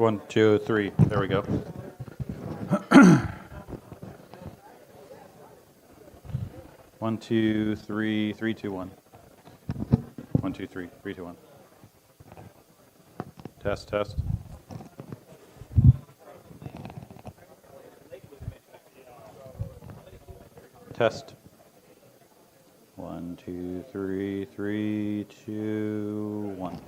1, 2, 3. There we go. 1, 2, 3, 3, 2, 1. 1, 2, 3, 3, 2, 1. Test, test. Test. 1, 2, 3, 3, 2, 1.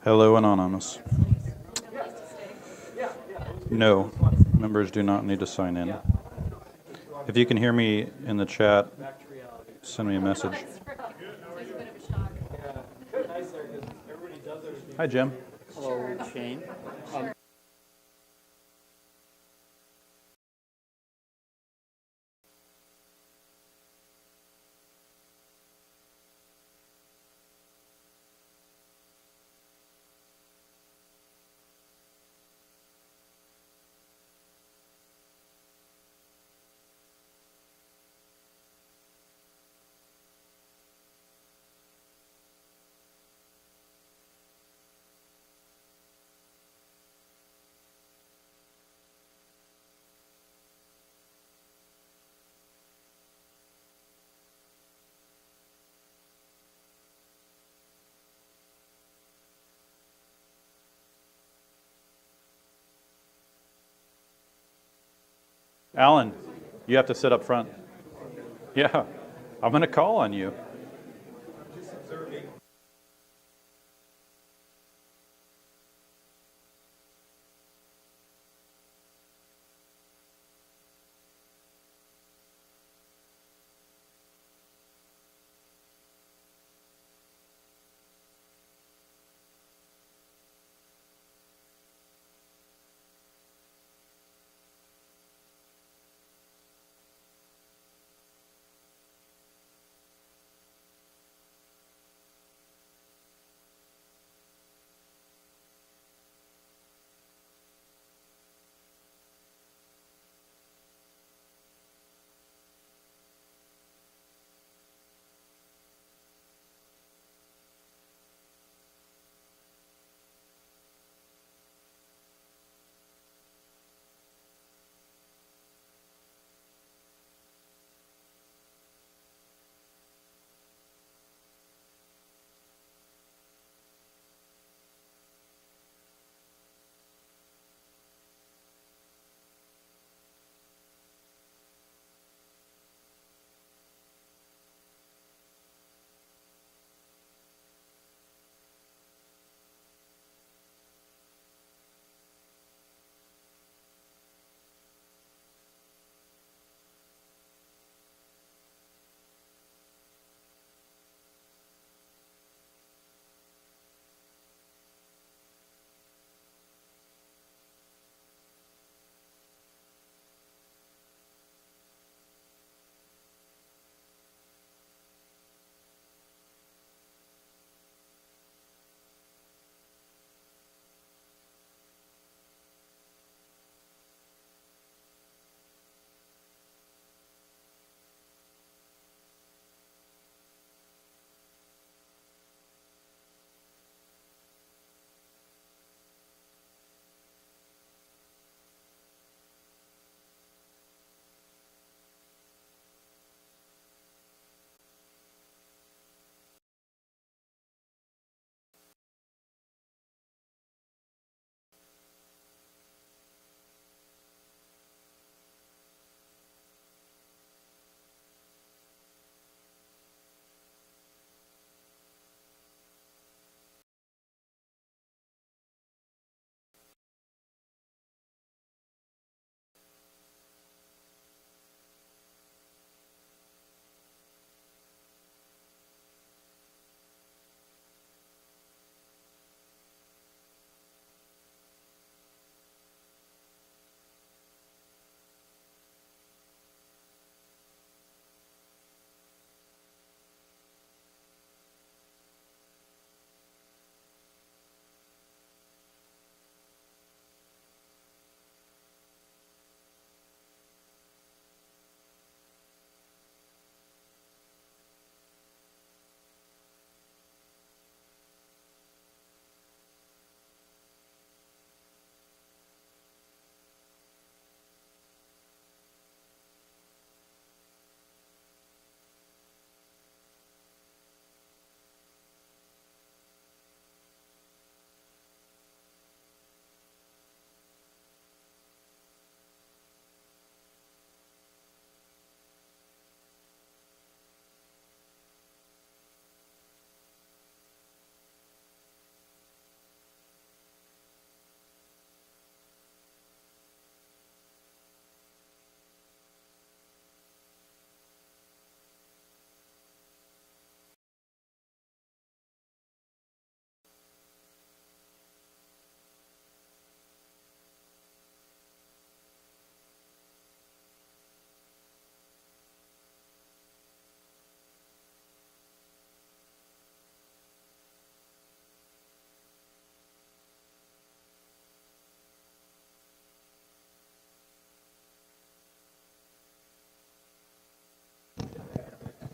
Hello, Anonymous. No, members do not need to sign in. If you can hear me in the chat, send me a message. Hi, Jim. Hello, Shane. Alan, you have to sit up front. Yeah, I'm going to call on you.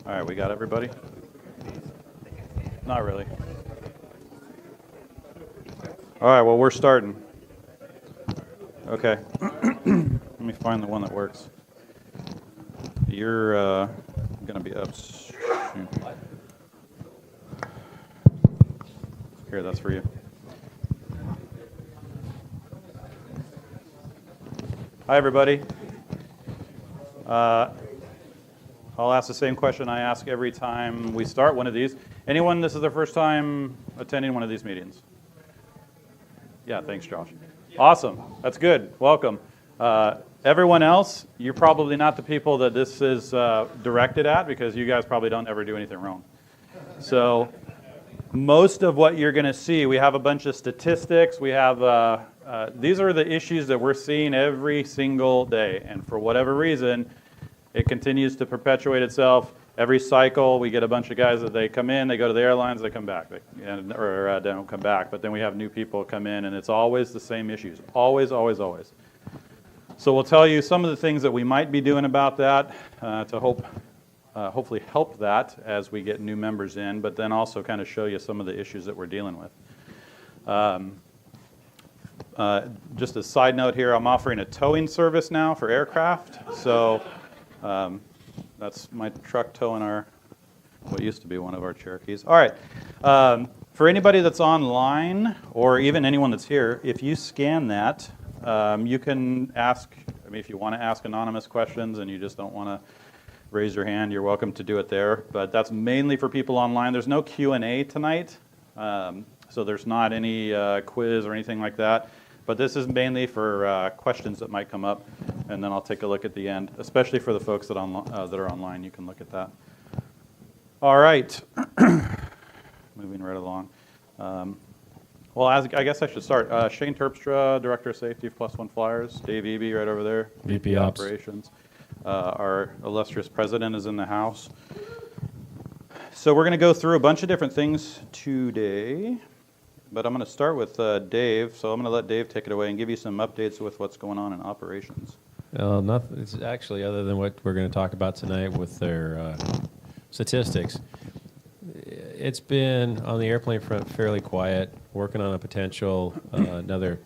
All right, we got everybody? Not really. All right, well, we're starting. Okay. Let me find the one that works. You're going to be up soon. Here, that's for you. Hi, everybody. I'll ask the same question I ask every time we start one of these. Anyone, this is their first time attending one of these meetings? Yeah, thanks, Josh. Awesome. That's good. Welcome. Everyone else, you're probably not the people that this is directed at because you guys probably don't ever do anything wrong. So most of what you're going to see, we have a bunch of statistics. We have these are the issues that we're seeing every single day. And for whatever reason, it continues to perpetuate itself. Every cycle, we get a bunch of guys that they come in, they go to the airlines, they come back, or don't come back. But then we have new people come in, and it's always the same issues. Always, always, always. So we'll tell you some of the things that we might be doing about that to hopefully help that as we get new members in, but then also kind of show you some of the issues that we're dealing with. Just a side note here, I'm offering a towing service now for aircraft. So that's my truck towing what used to be one of our Cherokees. All right. For anybody that's online, or even anyone that's here, if you scan that, you can ask, if you want to ask anonymous questions and you just don't want to raise your hand, you're welcome to do it there. But that's mainly for people online. There's no Q&A tonight, so there's not any quiz or anything like that. But this is mainly for questions that might come up, and then I'll take a look at the end, especially for the folks that are online. You can look at that. All right. Moving right along. Well, I guess I should start. Shane Terpstra, Director of Safety of Plus One Flyers. Dave Eby right over there. VP Ops. Operations. Our illustrious president is in the house. So we're going to go through a bunch of different things today. But I'm going to start with Dave, so I'm going to let Dave take it away and give you some updates with what's going on in operations. Nothing. It's actually other than what we're going to talk about tonight with their statistics. It's been on the airplane front fairly quiet. Working on a potential another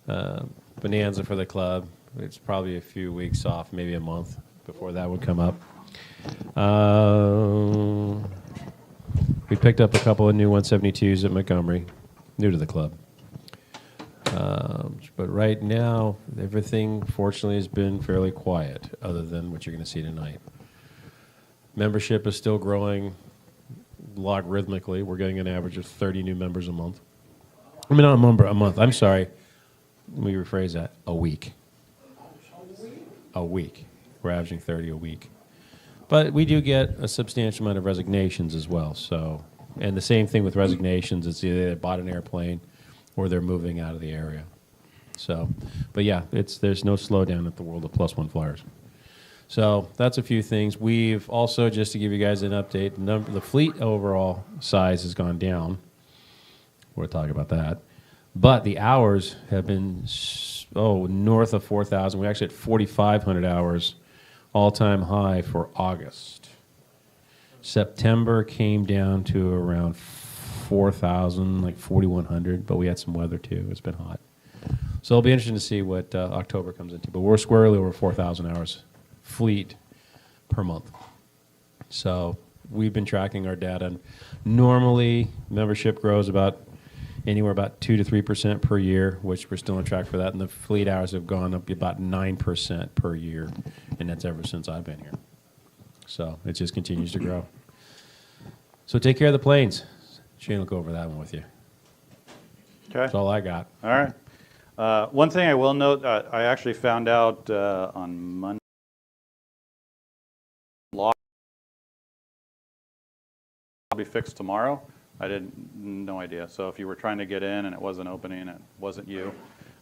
bonanza for the club. It's probably a few weeks off, maybe a month before that would come up. We picked up a couple of new 172s at Montgomery, new to the club. But right now, everything, fortunately, has been fairly quiet, other than what you're going to see tonight. Membership is still growing logarithmically. We're getting an average of 30 new members a month. I mean, not a month. I'm sorry. Let me rephrase that. A week. A week. We're averaging 30 a week. But we do get a substantial amount of resignations as well. So, and the same thing with resignations. It's either they bought an airplane or they're moving out of the area. So, but yeah, there's no slowdown at the world of Plus One Flyers. So that's a few things. We've also, just to give you guys an update, the fleet overall size has gone down. We'll talk about that. But the hours have been north of 4,000. We actually had 4,500 hours, all-time high for August. September came down to around 4,000, like 4,100, but we had some weather too. It's been hot. So it'll be interesting to see what October comes into. But we're squarely over 4,000 hours fleet per month. So we've been tracking our data. Normally, membership grows anywhere about 2 to 3% per year, which we're still on track for that. And the fleet hours have gone up about 9% per year, and that's ever since I've been here. So it just continues to grow. So take care of the planes. Shane will go over that one with you. Okay. That's all I got. All right. One thing I will note, I actually found out on Monday. Law will be fixed tomorrow. No idea. So if you were trying to get in and it wasn't opening, it wasn't you.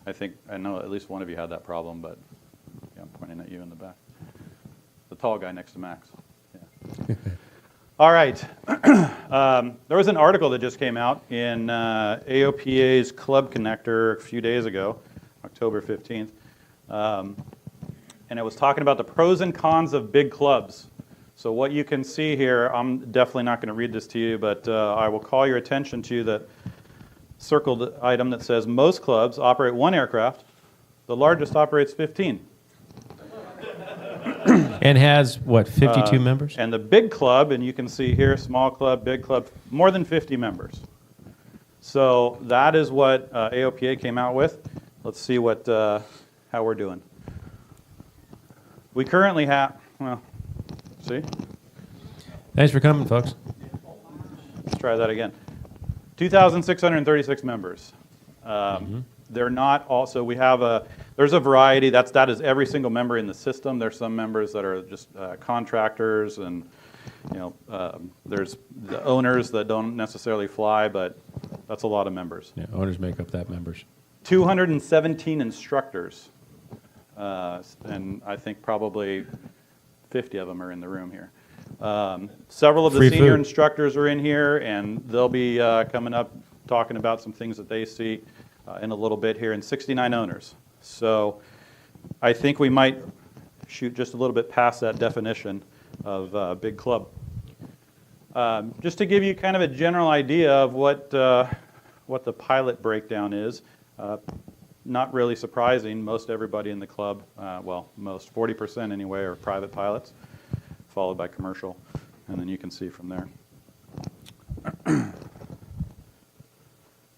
I know at least one of you had that problem, but yeah, I'm pointing at you in the back. The tall guy next to Max. Yeah. All right. There was an article that just came out in AOPA's Club Connector a few days ago, October 15th. And it was talking about the pros and cons of big clubs. So what you can see here, I'm definitely not going to read this to you, but I will call your attention to that circled item that says most clubs operate 1 aircraft. The largest operates 15. And has, what, 52 members? And the big club, and you can see here, small club, big club, more than 50 members. So that is what AOPA came out with. Let's see what how we're doing. We currently have, well, see? Thanks for coming, folks. Let's try that again. 2,636 members. They're not also, we have there's a variety, that is every single member in the system. There's some members that are just contractors, and there's the owners that don't necessarily fly, but that's a lot of members. Yeah, owners make up that members. 217 instructors, and I think probably 50 of them are in the room here. Several of the Free senior food. instructors are in here, and they'll be coming up talking about some things that they see in a little bit here, and 69 owners. So I think we might shoot just a little bit past that definition of big club. Just to give you kind of a general idea of what the pilot breakdown is, not really surprising, most everybody in the club, most 40% anyway, are private pilots, followed by commercial, and then you can see from there.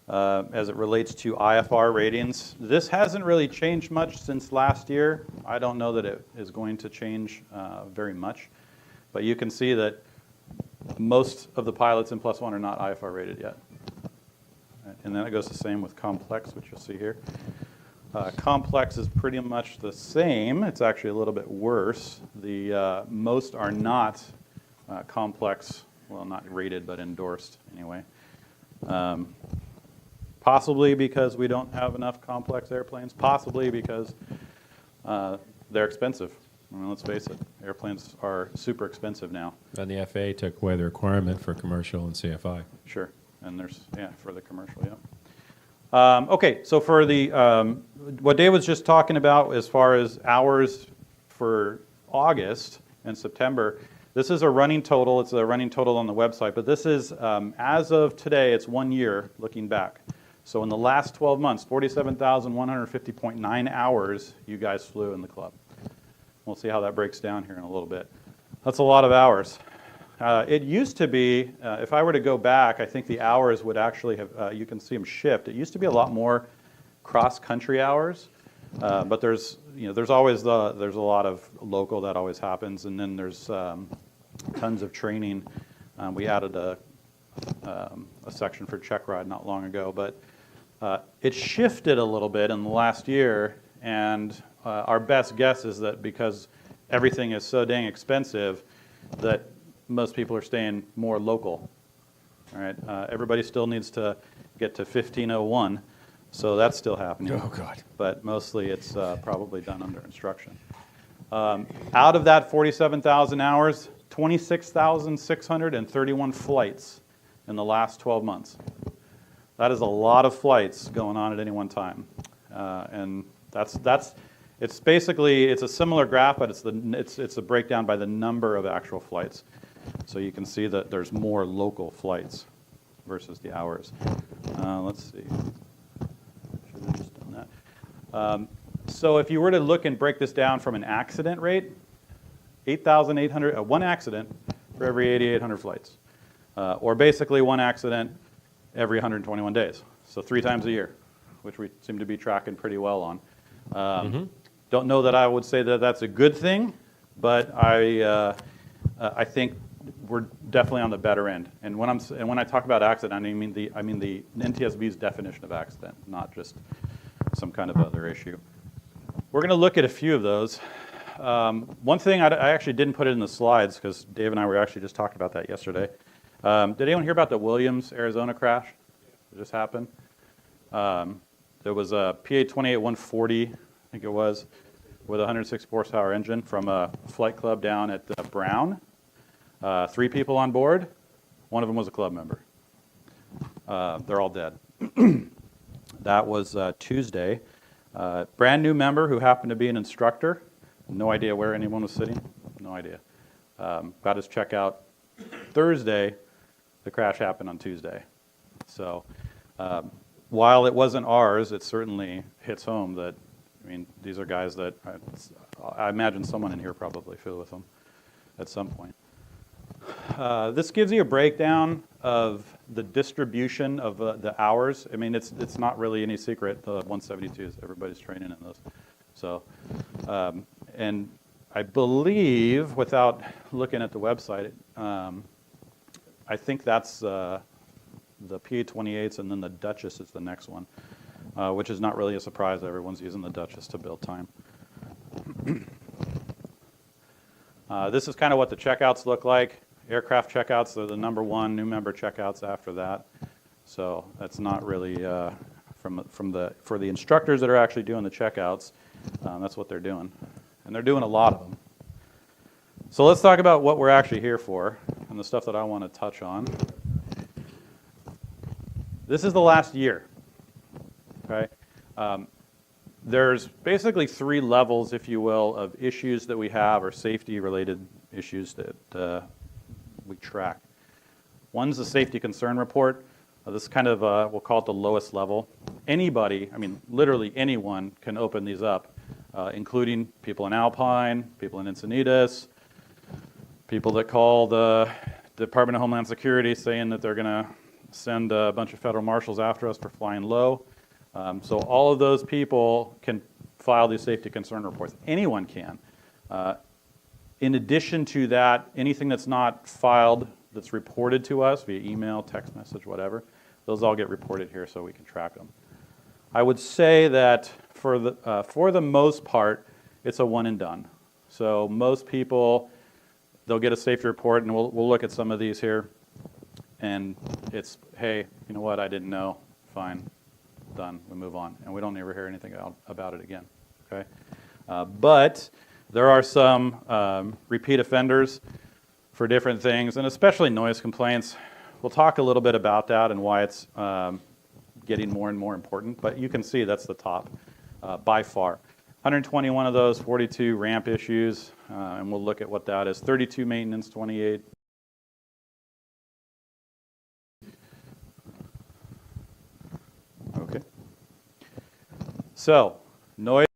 As it relates to IFR ratings, this hasn't really changed much since last year. I don't know that it is going to change very much, but you can see that most of the pilots in Plus One are not IFR rated yet. And then it goes the same with complex, which you'll see here. Complex is pretty much the same. It's actually a little bit worse. The most are not complex, well, not rated, but endorsed anyway. Possibly because we don't have enough complex airplanes. Possibly because they're expensive. I mean, let's face it, airplanes are super expensive now. And the FAA took away the requirement for commercial and CFI. Sure, and there's, for the commercial, okay, so for the, what Dave was just talking about as far as hours for August and September, this is a running total. It's a running total on the website, but this is, as of today, it's 1 year looking back. So in the last 12 months, 47,150.9 hours you guys flew in the club. We'll see how that breaks down here in a little bit. That's a lot of hours. It used to be, if I were to go back, I think the hours would actually have, you can see them shift. It used to be a lot more cross-country hours, but there's always there's a lot of local that always happens, and then there's tons of training. We added a section for check ride not long ago, but it shifted a little bit in the last year, and our best guess is that because everything is so dang expensive, that most people are staying more local. All right, everybody still needs to get to 1501, so that's still happening. Oh, God. But mostly it's probably done under instruction. Out of that 47,000 hours, 26,631 flights in the last 12 months. That is a lot of flights going on at any one time, and it's basically it's a similar graph, but it's a breakdown by the number of actual flights. So you can see that there's more local flights versus the hours. Let's see. Should have just done that. So if you were to look and break this down from an accident rate, 8,800 one accident for every 8,800 flights, or basically one accident every 121 days. So 3 times a year, which we seem to be tracking pretty well on. Don't know that I would say that that's a good thing, but I think we're definitely on the better end. And when I talk about accident, I mean the NTSB's definition of accident, not just some kind of other issue. We're going to look at a few of those. One thing I actually didn't put it in the slides because Dave and I were actually just talking about that yesterday. Did anyone hear about the Williams, Arizona crash that just happened? There was a PA-28-140, I think it was, with a 160 horsepower engine from a flight club down at Brown. 3 people on board. One of them was a club member. They're all dead. That was Tuesday. Brand new member who happened to be an instructor. No idea where anyone was sitting. No idea. got his check out Thursday. The crash happened on Tuesday. So while it wasn't ours, it certainly hits home that, I mean, these are guys that I imagine someone in here probably flew with them at some point. This gives you a breakdown of the distribution of the hours. I mean, it's not really any secret, the 172s, everybody's training in those. So, and I believe, without looking at the website, I think that's the PA-28s, and then the Duchess is the next one, which is not really a surprise. Everyone's using the Duchess to build time. This is kind of what the checkouts look like. Aircraft checkouts are the number one, new member checkouts after that. So that's not really for the instructors that are actually doing the checkouts, that's what they're doing. And they're doing a lot of them. So let's talk about what we're actually here for and the stuff that I want to touch on. This is the last year, okay? There's basically 3 levels, if you will, of issues that we have, or safety-related issues that we track. One's the safety concern report. This is kind of, we'll call it the lowest level. Anybody, I mean, literally anyone can open these up, including people in Alpine, people in Encinitas, people that call the Department of Homeland Security saying that they're going to send a bunch of federal marshals after us for flying low. So all of those people can file these safety concern reports. Anyone can. In addition to that, anything that's not filed, that's reported to us via email, text message, whatever, those all get reported here so we can track them. I would say that for the most part, it's a one and done. So most people, they'll get a safety report, and we'll look at some of these here, and it's, hey, you know what, I didn't know, fine, done, we move on, and we don't ever hear anything about it again, okay? But there are some repeat offenders for different things, and especially noise complaints. We'll talk a little bit about that and why it's getting more and more important, but you can see that's the top by far. 121 of those, 42 ramp issues, and we'll look at what that is. 32 maintenance, 28. Okay. So, noise.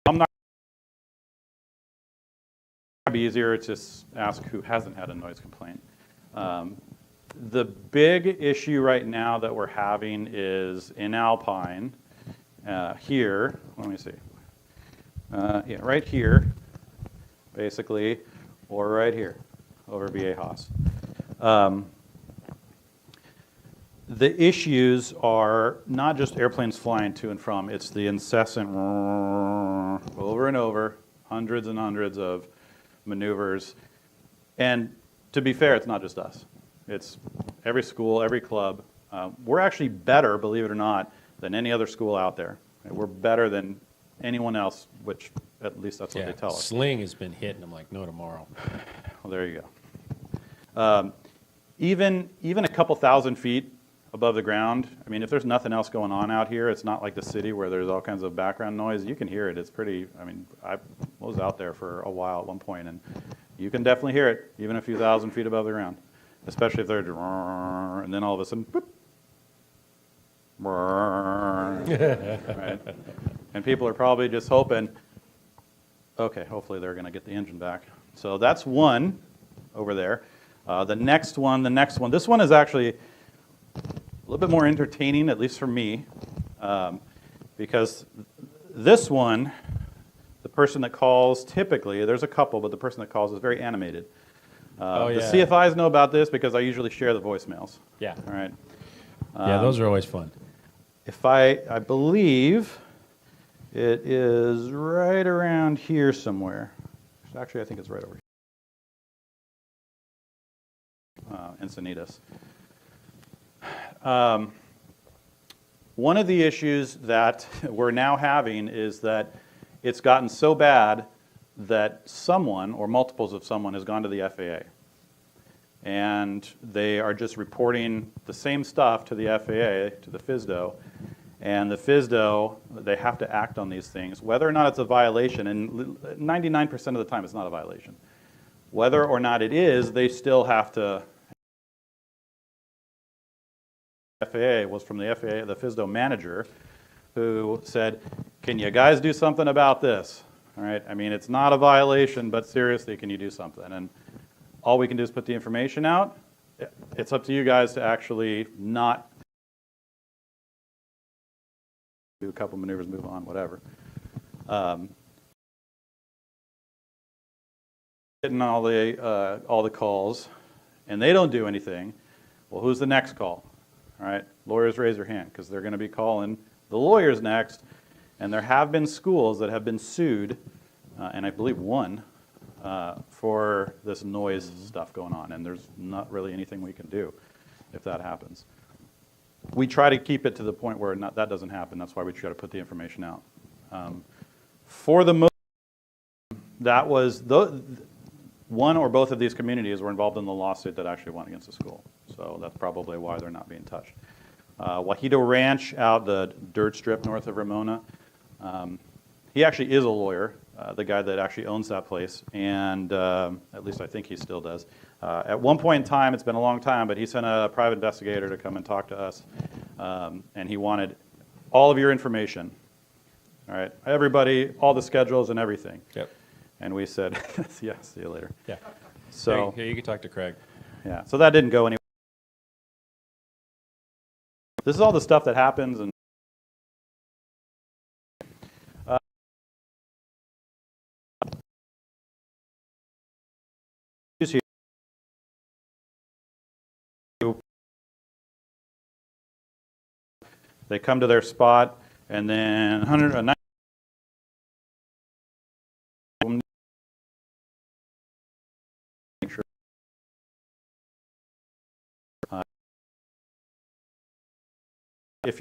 I'm not. It'd be easier to ask who hasn't had a noise complaint. The big issue right now that we're having is in Alpine. Here, let me see. Yeah, right here, basically, or right here, over Viejas. The issues are not just airplanes flying to and from, it's the incessant over and over, hundreds and hundreds of maneuvers. And to be fair, it's not just us. It's every school, every club. We're actually better, believe it or not, than any other school out there. We're better than anyone else, which at least that's what they tell us. Sling has been hit, and I'm like, no tomorrow. Well, there you go. Even a couple thousand feet above the ground, I mean, if there's nothing else going on out here, it's not like the city where there's all kinds of background noise. You can hear it. It's pretty, I mean, I was out there for a while at one point, and you can definitely hear it, even a few thousand feet above the ground, especially if they're, and then all of a sudden, boop, right? And people are probably just hoping, okay, hopefully they're going to get the engine back. So that's one over there. The next one, this one is actually a little bit more entertaining, at least for me, because this one, the person that calls typically, there's a couple, but the person that calls is very animated. The CFIs know about this because I usually share the voicemails. Yeah. All right. Yeah, those are always fun. If I believe it is right around here somewhere. Actually, I think it's right over here. Encinitas. One of the issues that we're now having is that it's gotten so bad that someone or multiples of someone has gone to the FAA. And they are just reporting the same stuff to the FAA, to the FSDO, And the FSDO, they have to act on these things, whether or not it's a violation, and 99% of the time it's not a violation. Whether or not it is, they still have to. FAA was from the FAA, the FSDO manager, who said, can you guys do something about this? All right, I mean, it's not a violation, but seriously, can you do something? And all we can do is put the information out. It's up to you guys to actually not do a couple maneuvers, move on, whatever. Getting all the calls, and they don't do anything. Well, who's the next call? All right, lawyers raise your hand because they're going to be calling the lawyers next. And there have been schools that have been sued, and I believe one, for this noise stuff going on. And there's not really anything we can do if that happens. We try to keep it to the point where that doesn't happen. That's why we try to put the information out. For the most, that was one or both of these communities were involved in the lawsuit that actually went against the school. So that's probably why they're not being touched. Wajito Ranch out the dirt strip north of Ramona. He actually is a lawyer, the guy that actually owns that place, and at least I think he still does. At one point in time, it's been a long time, but he sent a private investigator to come and talk to us, and he wanted all of your information. All right, everybody, all the schedules and everything. Yep. And we said, yeah, see you later. Yeah. So Here, you can talk to Craig. yeah, so that didn't go anywhere. This is all the stuff that happens, and they come to their spot, and then 190 if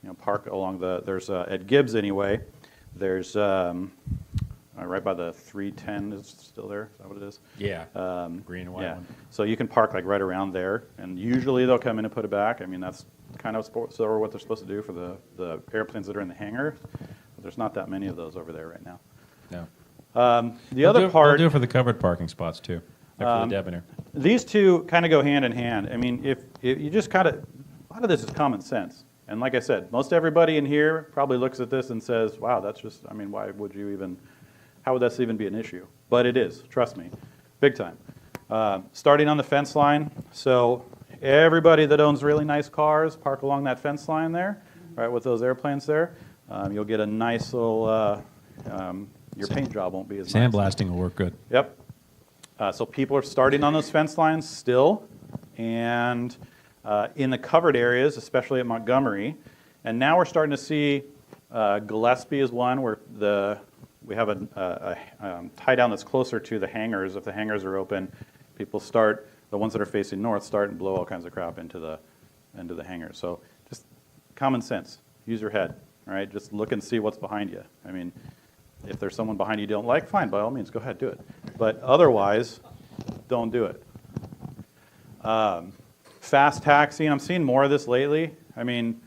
you park along there's at Gibbs anyway, there's right by the 310 is still there. Is that what it is? Yeah. Green and white Yeah. one. So you can park like right around there, and usually they'll come in and put it back. I mean, that's kind of what they're supposed to do for the airplanes that are in the hangar. But there's not that many of those over there right now. No. The other part, They'll do it for the covered parking spots too. They're for the Debenhams. these two kind of go hand in hand. I mean, if you just kind of, a lot of this is common sense. And like I said, most everybody in here probably looks at this and says, wow, that's just, I mean, why would you even, how would this even be an issue? But it is, trust me, big time. Starting on the fence line, so everybody that owns really nice cars, park along that fence line there, right, with those airplanes there. You'll get a nice little, your paint job won't be as nice. Sandblasting will work good. Yep. So people are starting on those fence lines still, and in the covered areas, especially at Montgomery. And now we're starting to see Gillespie is one where we have a tie down that's closer to the hangars. If the hangars are open, people start, the ones that are facing north, start and blow all kinds of crap into the hangars. So just common sense. Use your head, all right? Just look and see what's behind you. I mean, if there's someone behind you don't like, fine, by all means, go ahead, do it. But otherwise, don't do it. Fast taxiing, I'm seeing more of this lately. I mean,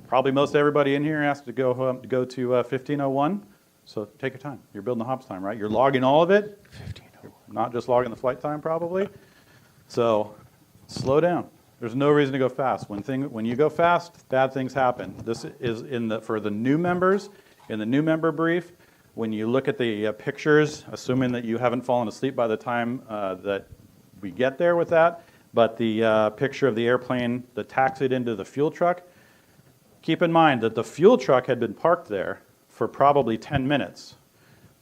probably most everybody in here has to go to 1501. So take your time. You're building the hops time, right? You're logging all of it. 1501. Not just logging the flight time, probably. So slow down. There's no reason to go fast. When you go fast, bad things happen. This is for the new members, in the new member brief. When you look at the pictures, assuming that you haven't fallen asleep by the time that we get there with that, but the picture of the airplane that taxied into the fuel truck, keep in mind that the fuel truck had been parked there for probably 10 minutes.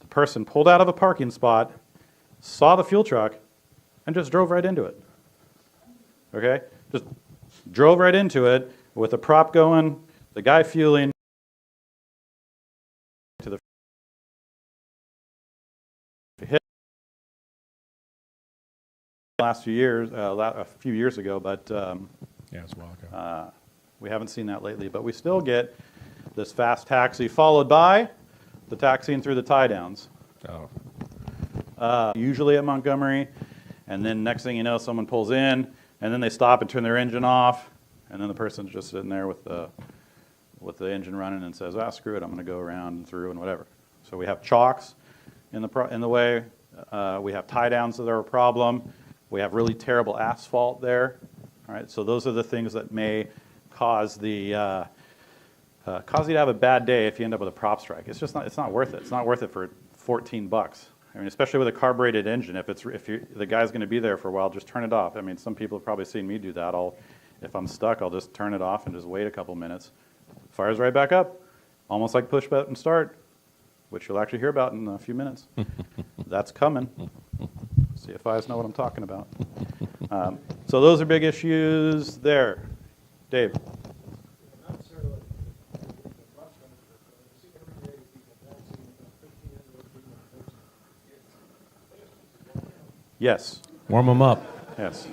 The person pulled out of a parking spot, saw the fuel truck, and just drove right into it. Okay? Just drove right into it with the prop going, the guy fueling to the hit last few years, a few years ago, but Yeah, it's a while ago. we haven't seen that lately. But we still get this fast taxi followed by the taxiing through the tie downs. Oh. Usually at Montgomery, And then next thing you know, someone pulls in, and then they stop and turn their engine off, and then the person's just sitting there with the engine running and says, screw it, I'm going to go around and through and whatever. So we have chocks in the way. We have tie downs that are a problem. We have really terrible asphalt there. All right, so those are the things that may cause you to have a bad day if you end up with a prop strike. It's just not. It's not worth it. It's not worth it for $14. I mean, especially with a carbureted engine. If the guy's going to be there for a while, just turn it off. I mean, some people have probably seen me do that. If I'm stuck, I'll just turn it off and just wait a couple minutes. Fires right back up, almost like push button start, which you'll actually hear about in a few minutes. That's coming. CFIs know what I'm talking about. So those are big issues there. Dave. Not necessarily the bus runners, but I see every day people bouncing about 1,500 people. Yes. Warm them up. Yes.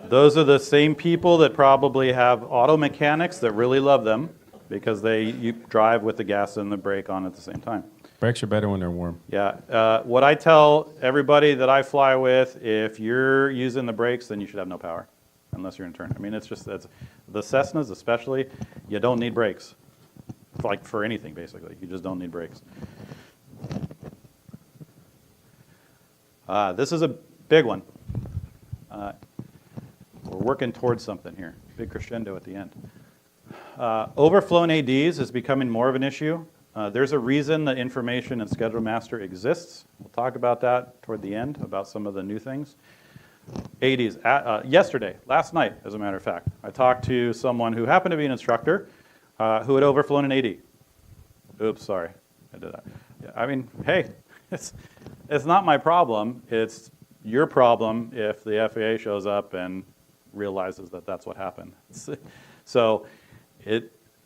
Those are the same people that probably have auto mechanics that really love them because you drive with the gas and the brake on at the same time. Brakes are better when they're warm. Yeah. What I tell everybody that I fly with, if you're using the brakes, then you should have no power, unless you're in turn. I mean, it's the Cessnas especially, you don't need brakes. Like for anything, basically. You just don't need brakes. This is a big one. We're working towards something here. Big crescendo at the end. Overflown ADs is becoming more of an issue. There's a reason the information in Schedule Master exists. We'll talk about that toward the end, about some of the new things. ADs. Last night, as a matter of fact, I talked to someone who happened to be an instructor who had overflown an AD. Oops, sorry, I did that. Yeah, I mean, hey, it's not my problem. It's your problem if the FAA shows up and realizes that that's what happened. So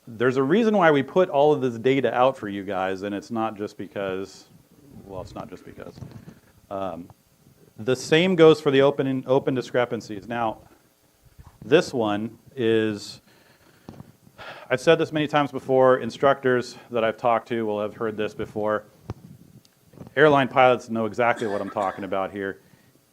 there's a reason why we put all of this data out for you guys, and it's not just because. The same goes for the open discrepancies. Now, this one is, I've said this many times before, instructors that I've talked to will have heard this before. Airline pilots know exactly what I'm talking about here.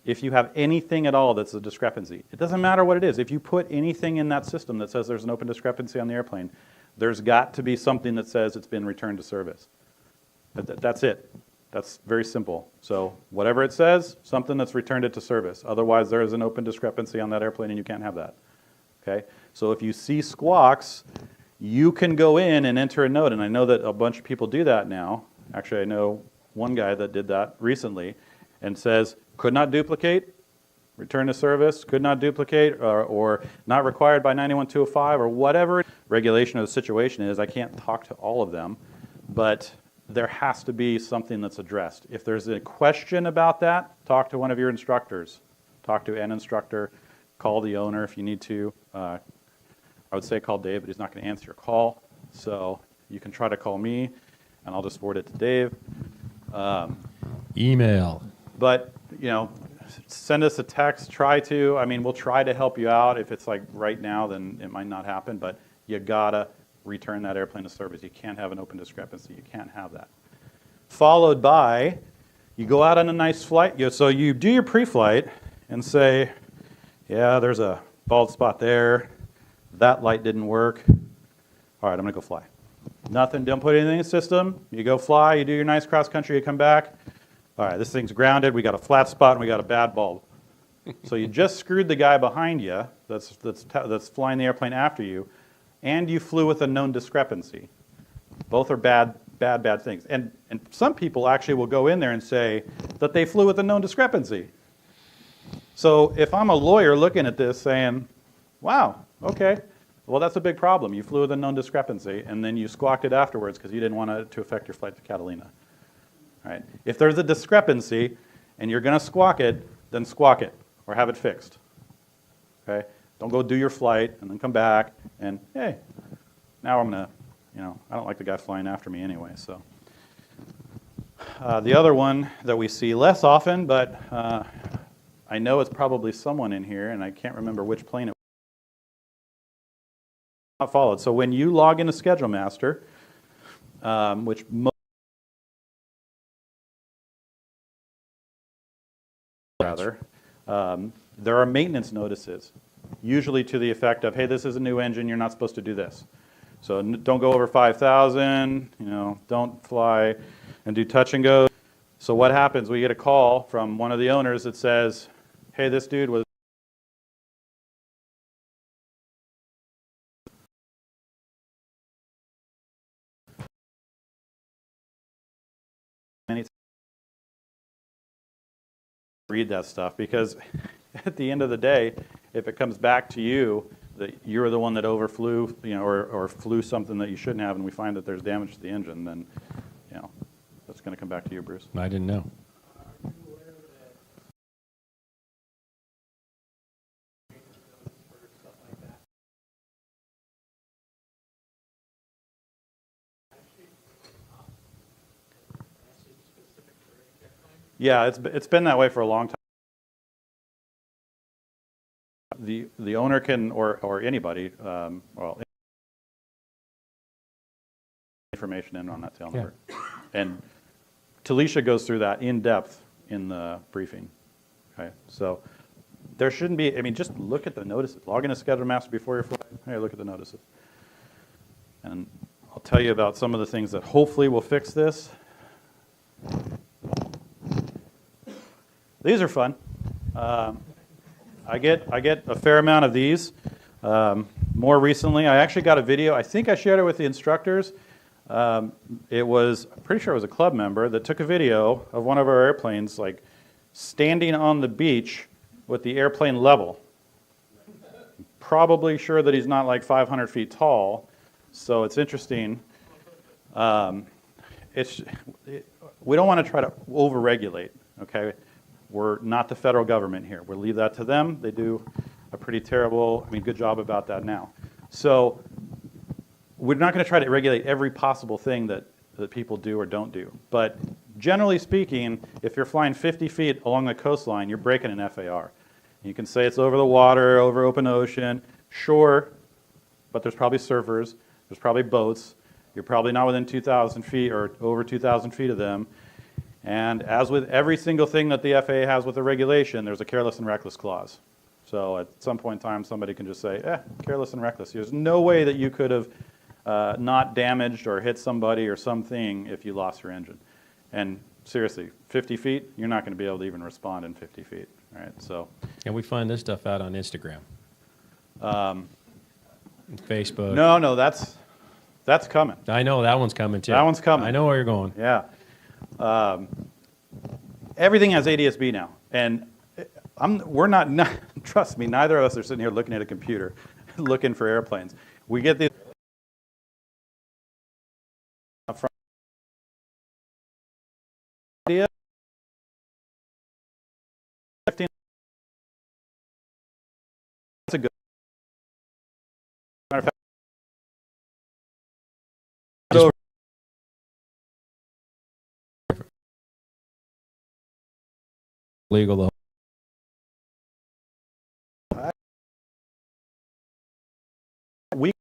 If you have anything at all that's a discrepancy, it doesn't matter what it is. If you put anything in that system that says there's an open discrepancy on the airplane, there's got to be something that says it's been returned to service. That's it. That's very simple. So whatever it says, something that's returned it to service. Otherwise, there is an open discrepancy on that airplane, and you can't have that. Okay? So if you see squawks, you can go in and enter a note, and I know that a bunch of people do that now. Actually, I know one guy that did that recently, and says, could not duplicate, return to service, could not duplicate, or not required by 91205, or whatever regulation of the situation is. I can't talk to all of them, but there has to be something that's addressed. If there's a question about that, talk to one of your instructors. Talk to an instructor, call the owner if you need to. I would say call Dave, but he's not going to answer your call. So you can try to call me, and I'll just forward it to Dave. Email. But, send us a text, try to. I mean, we'll try to help you out. If it's like right now, then it might not happen, but you gotta return that airplane to service. You can't have an open discrepancy. You can't have that. Followed by, you go out on a nice flight. So you do your pre-flight and say, yeah, there's a bald spot there. That light didn't work. All right, I'm going to go fly. Nothing, don't put anything in the system. You go fly, you do your nice cross country, you come back. All right, this thing's grounded. We got a flat spot and we got a bad bulb. So you just screwed the guy behind you that's flying the airplane after you, and you flew with a known discrepancy. Both are bad things. And some people actually will go in there and say that they flew with a known discrepancy. So if I'm a lawyer looking at this saying, wow, okay, well, that's a big problem. You flew with a known discrepancy, and then you squawked it afterwards because you didn't want it to affect your flight to Catalina. All right. If there's a discrepancy and you're going to squawk it, then squawk it or have it fixed. Okay? Don't go do your flight and then come back and, hey, now I'm going to, I don't like the guy flying after me anyway. So the other one that we see less often, but I know it's probably someone in here, and I can't remember which plane it was. Not followed. So when you log into Schedule Master, which most rather, there are maintenance notices, usually to the effect of, hey, this is a new engine, you're not supposed to do this. So don't go over 5,000, don't fly and do touch and go. So what happens? We get a call from one of the owners that says, hey, this dude was many times. Read that stuff, because at the end of the day, if it comes back to you that you're the one that overflew, or flew something that you shouldn't have, and we find that there's damage to the engine, then, that's going to come back to you, Bruce. I didn't know. Yeah, it's been that way for a long time. The owner can, or anybody, information in on that tail number. And Talisha goes through that in depth in the briefing. Okay, so there shouldn't be, just look at the notices. Log in a schedule master before your flight. Hey, look at the notices. And I'll tell you about some of the things that hopefully will fix this. These are fun. I get a fair amount of these. More recently, I actually got a video. I think I shared it with the instructors. I'm pretty sure it was a club member that took a video of one of our airplanes, like standing on the beach with the airplane level. Probably sure that he's not like 500 feet tall, so it's interesting. We don't want to try to over-regulate, okay? We're not the federal government here. We'll leave that to them. They do a pretty good job about that now. So we're not going to try to regulate every possible thing that people do or don't do. But generally speaking, if you're flying 50 feet along the coastline, you're breaking an FAR. You can say it's over the water, over open ocean. Sure, but there's probably surfers. There's probably boats. You're probably not within 2,000 feet or over 2,000 feet of them. And as with every single thing that the FAA has with the regulation, there's a careless and reckless clause. So at some point in time, somebody can just say, careless and reckless. There's no way that you could have not damaged or hit somebody or something if you lost your engine. And seriously, 50 feet, you're not going to be able to even respond in 50 feet. All right, so. And we find this stuff out on Instagram. Facebook. No, that's coming. I know that one's coming too. That one's coming. I know where you're going. Yeah. Everything has ADS-B now. And we're not, trust me, neither of us are sitting here looking at a computer looking for airplanes. We get these from idea. That's a good. Matter of fact, Legal though. we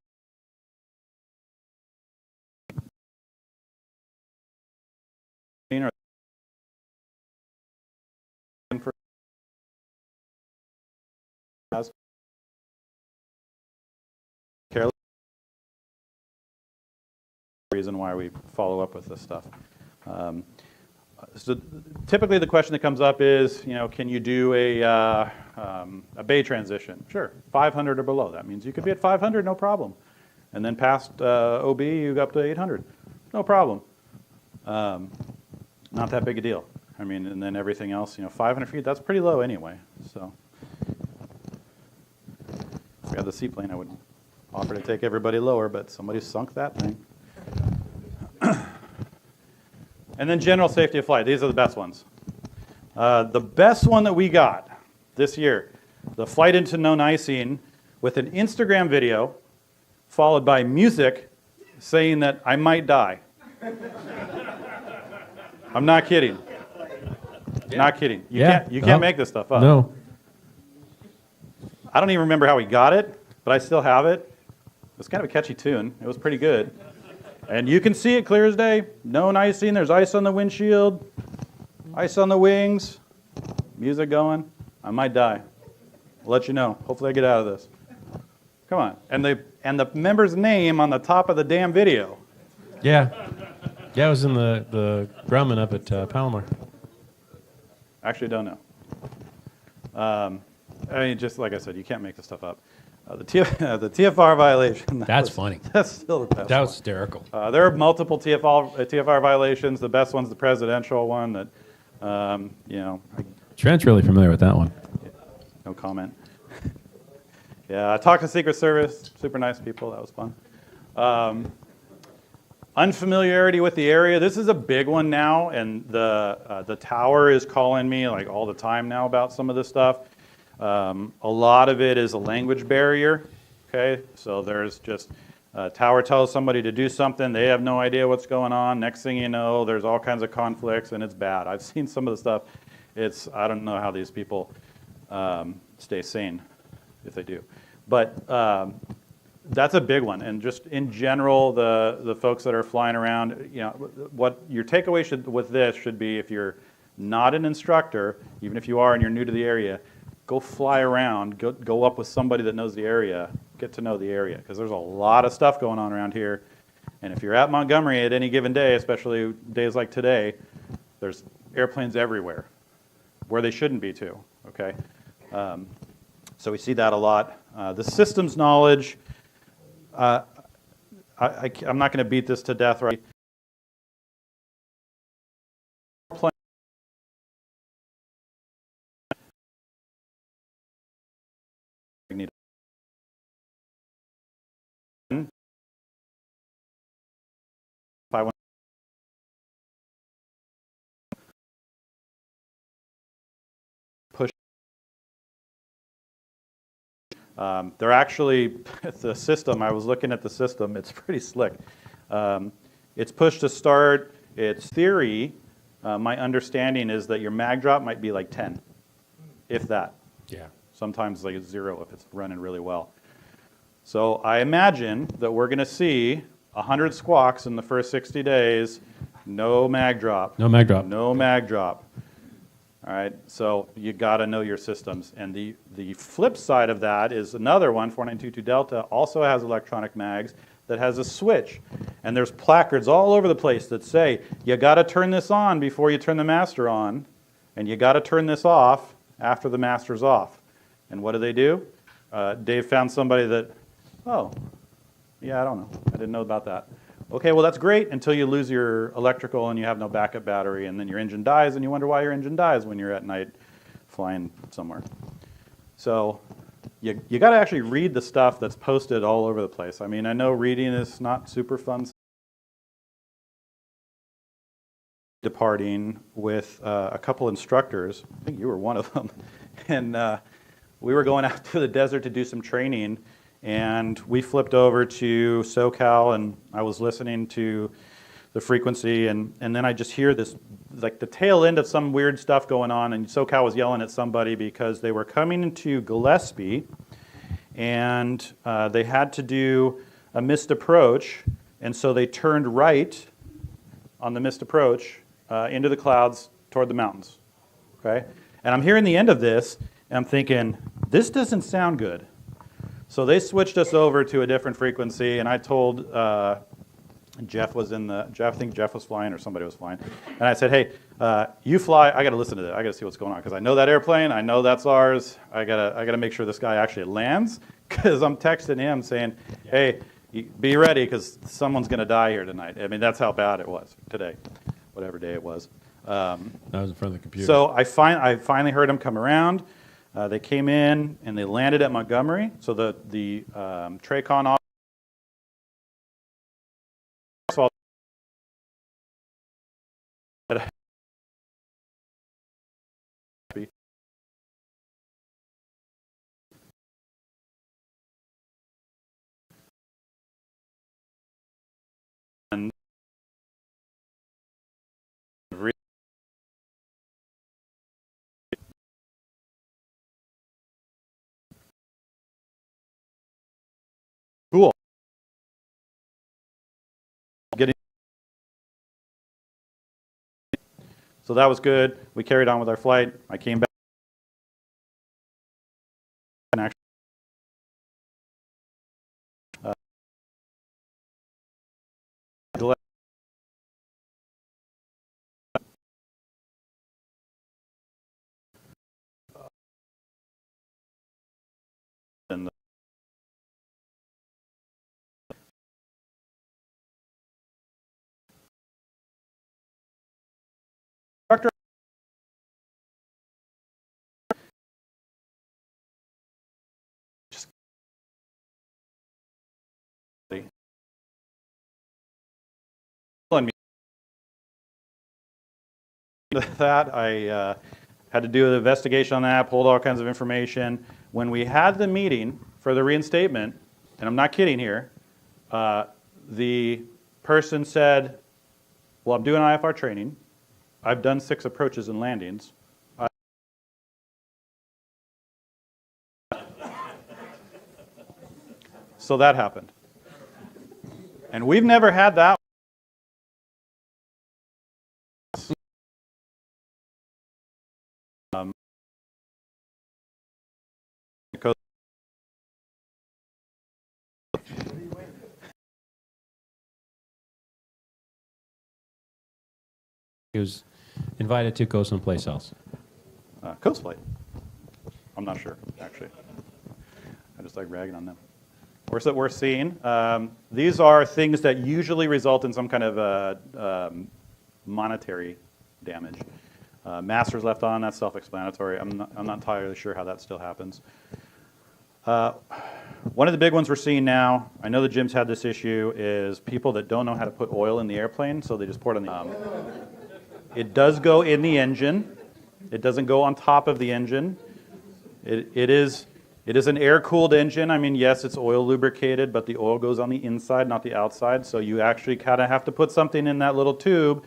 careless reason why we follow up with this stuff. So typically the question that comes up is, can you do a bay transition? Sure, 500 or below. That means you could be at 500, no problem. And then past OB, you go up to 800, no problem. Not that big a deal. And then everything else, 500 feet, that's pretty low anyway. So if we had the seaplane, I would offer to take everybody lower, but somebody sunk that thing. And then general safety of flight. These are the best ones. The best one that we got this year, the flight into known icing with an Instagram video followed by music saying that I might die. I'm not kidding. Not kidding. You can't make this stuff up. No. I don't even remember how we got it, but I still have it. It's kind of a catchy tune. It was pretty good. And you can see it clear as day. Known icing. There's ice on the windshield, ice on the wings. music going, I might die. I'll let you know. Hopefully I get out of this. Come on. And the member's name on the top of the damn video. Yeah. Yeah, I was in the Grumman up at Palomar. Actually, don't know. I mean, just like I said, you can't make this stuff up. The TFR violation. That's funny. That's still the best That was one. hysterical. There are multiple TFR violations. The best one's the presidential one that, Trent's really familiar with that one. no comment. Yeah, I talked to Secret Service. Super nice people. That was fun. Unfamiliarity with the area. This is a big one now, and the tower is calling me like all the time now about some of this stuff. A lot of it is a language barrier. Okay, so there's just tower tells somebody to do something, they have no idea what's going on. Next thing you know, there's all kinds of conflicts, and it's bad. I've seen some of the stuff. I don't know how these people stay sane if they do, but. That's a big one, and just in general, the folks that are flying around, what your takeaway with this should be: if you're not an instructor, even if you are and you're new to the area, go fly around, go up with somebody that knows the area, get to know the area, because there's a lot of stuff going on around here, and if you're at Montgomery at any given day, especially days like today, there's airplanes everywhere, where they shouldn't be too. Okay, so we see that a lot. The systems knowledge. I'm not going to beat this to death, right? Push. They're actually, the system, I was looking at the system, it's pretty slick. It's push to start. It's theory. My understanding is that your mag drop might be like 10, if that. Yeah. Sometimes like 0 if it's running really well. So I imagine that we're going to see 100 squawks in the first 60 days, no mag drop. No mag drop. No mag drop. All right, so you got to know your systems. And the flip side of that is another one, 4922 Delta, also has electronic mags that has a switch. And there's placards all over the place that say, you got to turn this on before you turn the master on, and you got to turn this off after the master's off. And what do? Dave found somebody that, oh, yeah, I don't know. I didn't know about that. Okay, well, that's great until you lose your electrical and you have no backup battery, and then your engine dies, and you wonder why your engine dies when you're at night flying somewhere. So you got to actually read the stuff that's posted all over the place. I mean, I know reading is not super fun. Departing with a couple instructors, I think you were one of them, and we were going out to the desert to do some training. And we flipped over to SoCal, and I was listening to the frequency, and then I just hear this, like the tail end of some weird stuff going on, and SoCal was yelling at somebody because they were coming into Gillespie, and they had to do a missed approach, and so they turned right on the missed approach into the clouds toward the mountains, okay? And I'm hearing the end of this, and I'm thinking, this doesn't sound good. So they switched us over to a different frequency, and I told Jeff I think Jeff was flying or somebody was flying, and I said, hey, you fly, I got to listen to that, I got to see what's going on, because I know that airplane, I know that's ours, I got to make sure this guy actually lands, because I'm texting him saying, hey, be ready, because someone's going to die here tonight. I mean, that's how bad it was today, whatever day it was. I was in front of the computer. So I finally heard him come around. They came in and they landed at Montgomery. So the TRACON officer and cool. So that was good. We carried on with our flight. I came back. that. I had to do an investigation on that, pulled all kinds of information. When we had the meeting for the reinstatement, and I'm not kidding here, the person said, well, I'm doing IFR training. I've done 6 approaches and landings. So that happened. And we've never had that. Because He was invited to go someplace else. Coast Flight. I'm not sure, actually. I just like ragging on them. We're seeing. These are things that usually result in some kind of monetary damage. Masters left on, that's self-explanatory. I'm not entirely sure how that still happens. One of the big ones we're seeing now, I know the gyms had this issue, is people that don't know how to put oil in the airplane, so they just pour it on the it does go in the engine. It doesn't go on top of the engine. It is an air-cooled engine. I mean, yes, it's oil lubricated, but the oil goes on the inside, not the outside. So you actually kind of have to put something in that little tube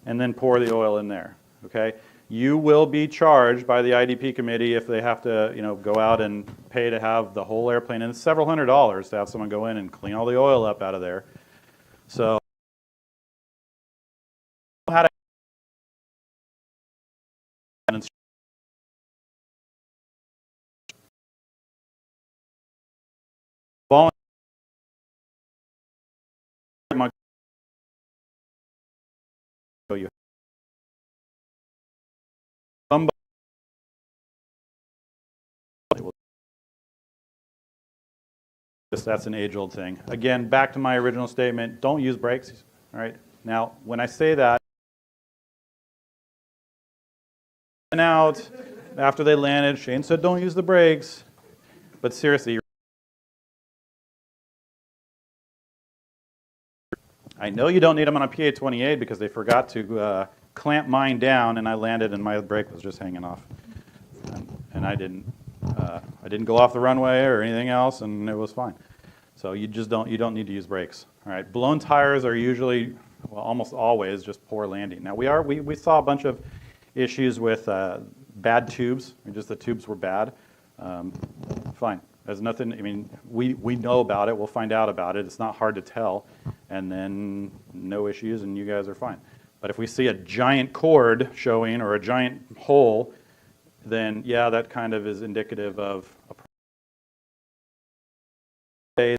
and then pour the oil in there, okay? You will be charged by the IDP committee if they have to, go out and pay to have the whole airplane. And it's several $100s to have someone go in and clean all the oil up out of there. So how to you somebody will, that's an age-old thing. Again, back to my original statement, don't use brakes, all right? Now, when I say that, and out after they landed, Shane said don't use the brakes, but seriously, I know you don't need them on a PA-28 because they forgot to clamp mine down, and I landed, and my brake was just hanging off, and I didn't go off the runway or anything else, and it was fine. So you don't need to use brakes. All right, blown tires are usually, well, almost always just poor landing. Now we saw a bunch of issues with bad tubes, just the tubes were bad. Fine. There's nothing, I mean, we know about it, we'll find out about it, it's not hard to tell, and then no issues and you guys are fine. But if we see a giant cord showing or a giant hole, then yeah, that kind of is indicative of a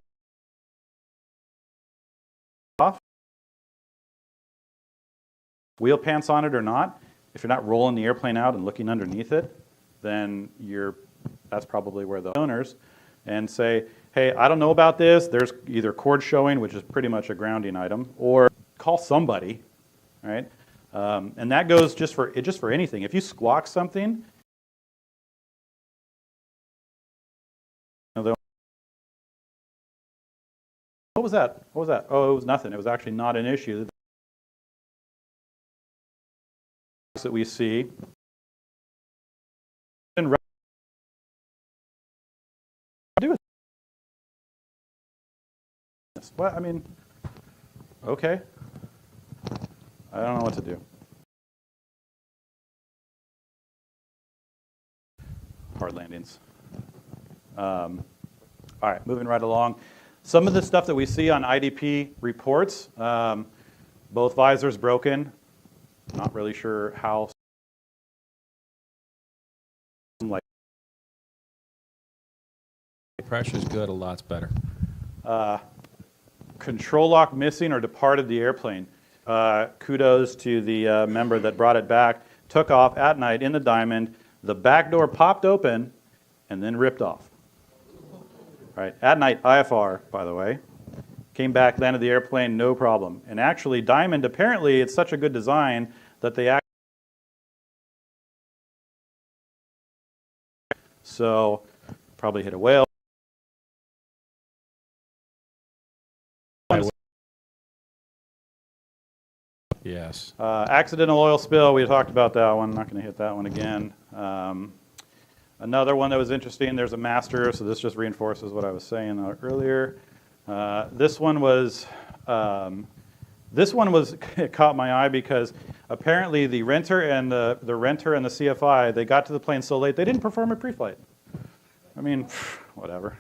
off. Wheel pants on it or not, if you're not rolling the airplane out and looking underneath it, then that's probably where the owners and say, hey, I don't know about this. There's either cord showing, which is pretty much a grounding item, or call somebody, right? And that goes just for anything. If you squawk something, what was that? What was that? Oh, it was nothing. It was actually not an issue that we see. What? I mean, okay. I don't know what to do. Hard landings. All right, moving right along. Some of the stuff that we see on IDP reports, both visors broken. Not really sure how. Pressure's good, a lot's better. Control lock missing or departed the airplane. Kudos to the member that brought it back. Took off at night in the Diamond. The back door popped open and then ripped off. Right, at night, IFR, by the way. Came back, landed the airplane, no problem. And actually, Diamond, apparently, it's such a good design that they actually. So, probably hit a whale. Yes. Accidental oil spill, we talked about that one. Not going to hit that one again. Another one that was interesting, there's a master, so this just reinforces what I was saying earlier. This one was it caught my eye because apparently the renter and the CFI, they got to the plane so late they didn't perform a pre-flight. I mean, whatever.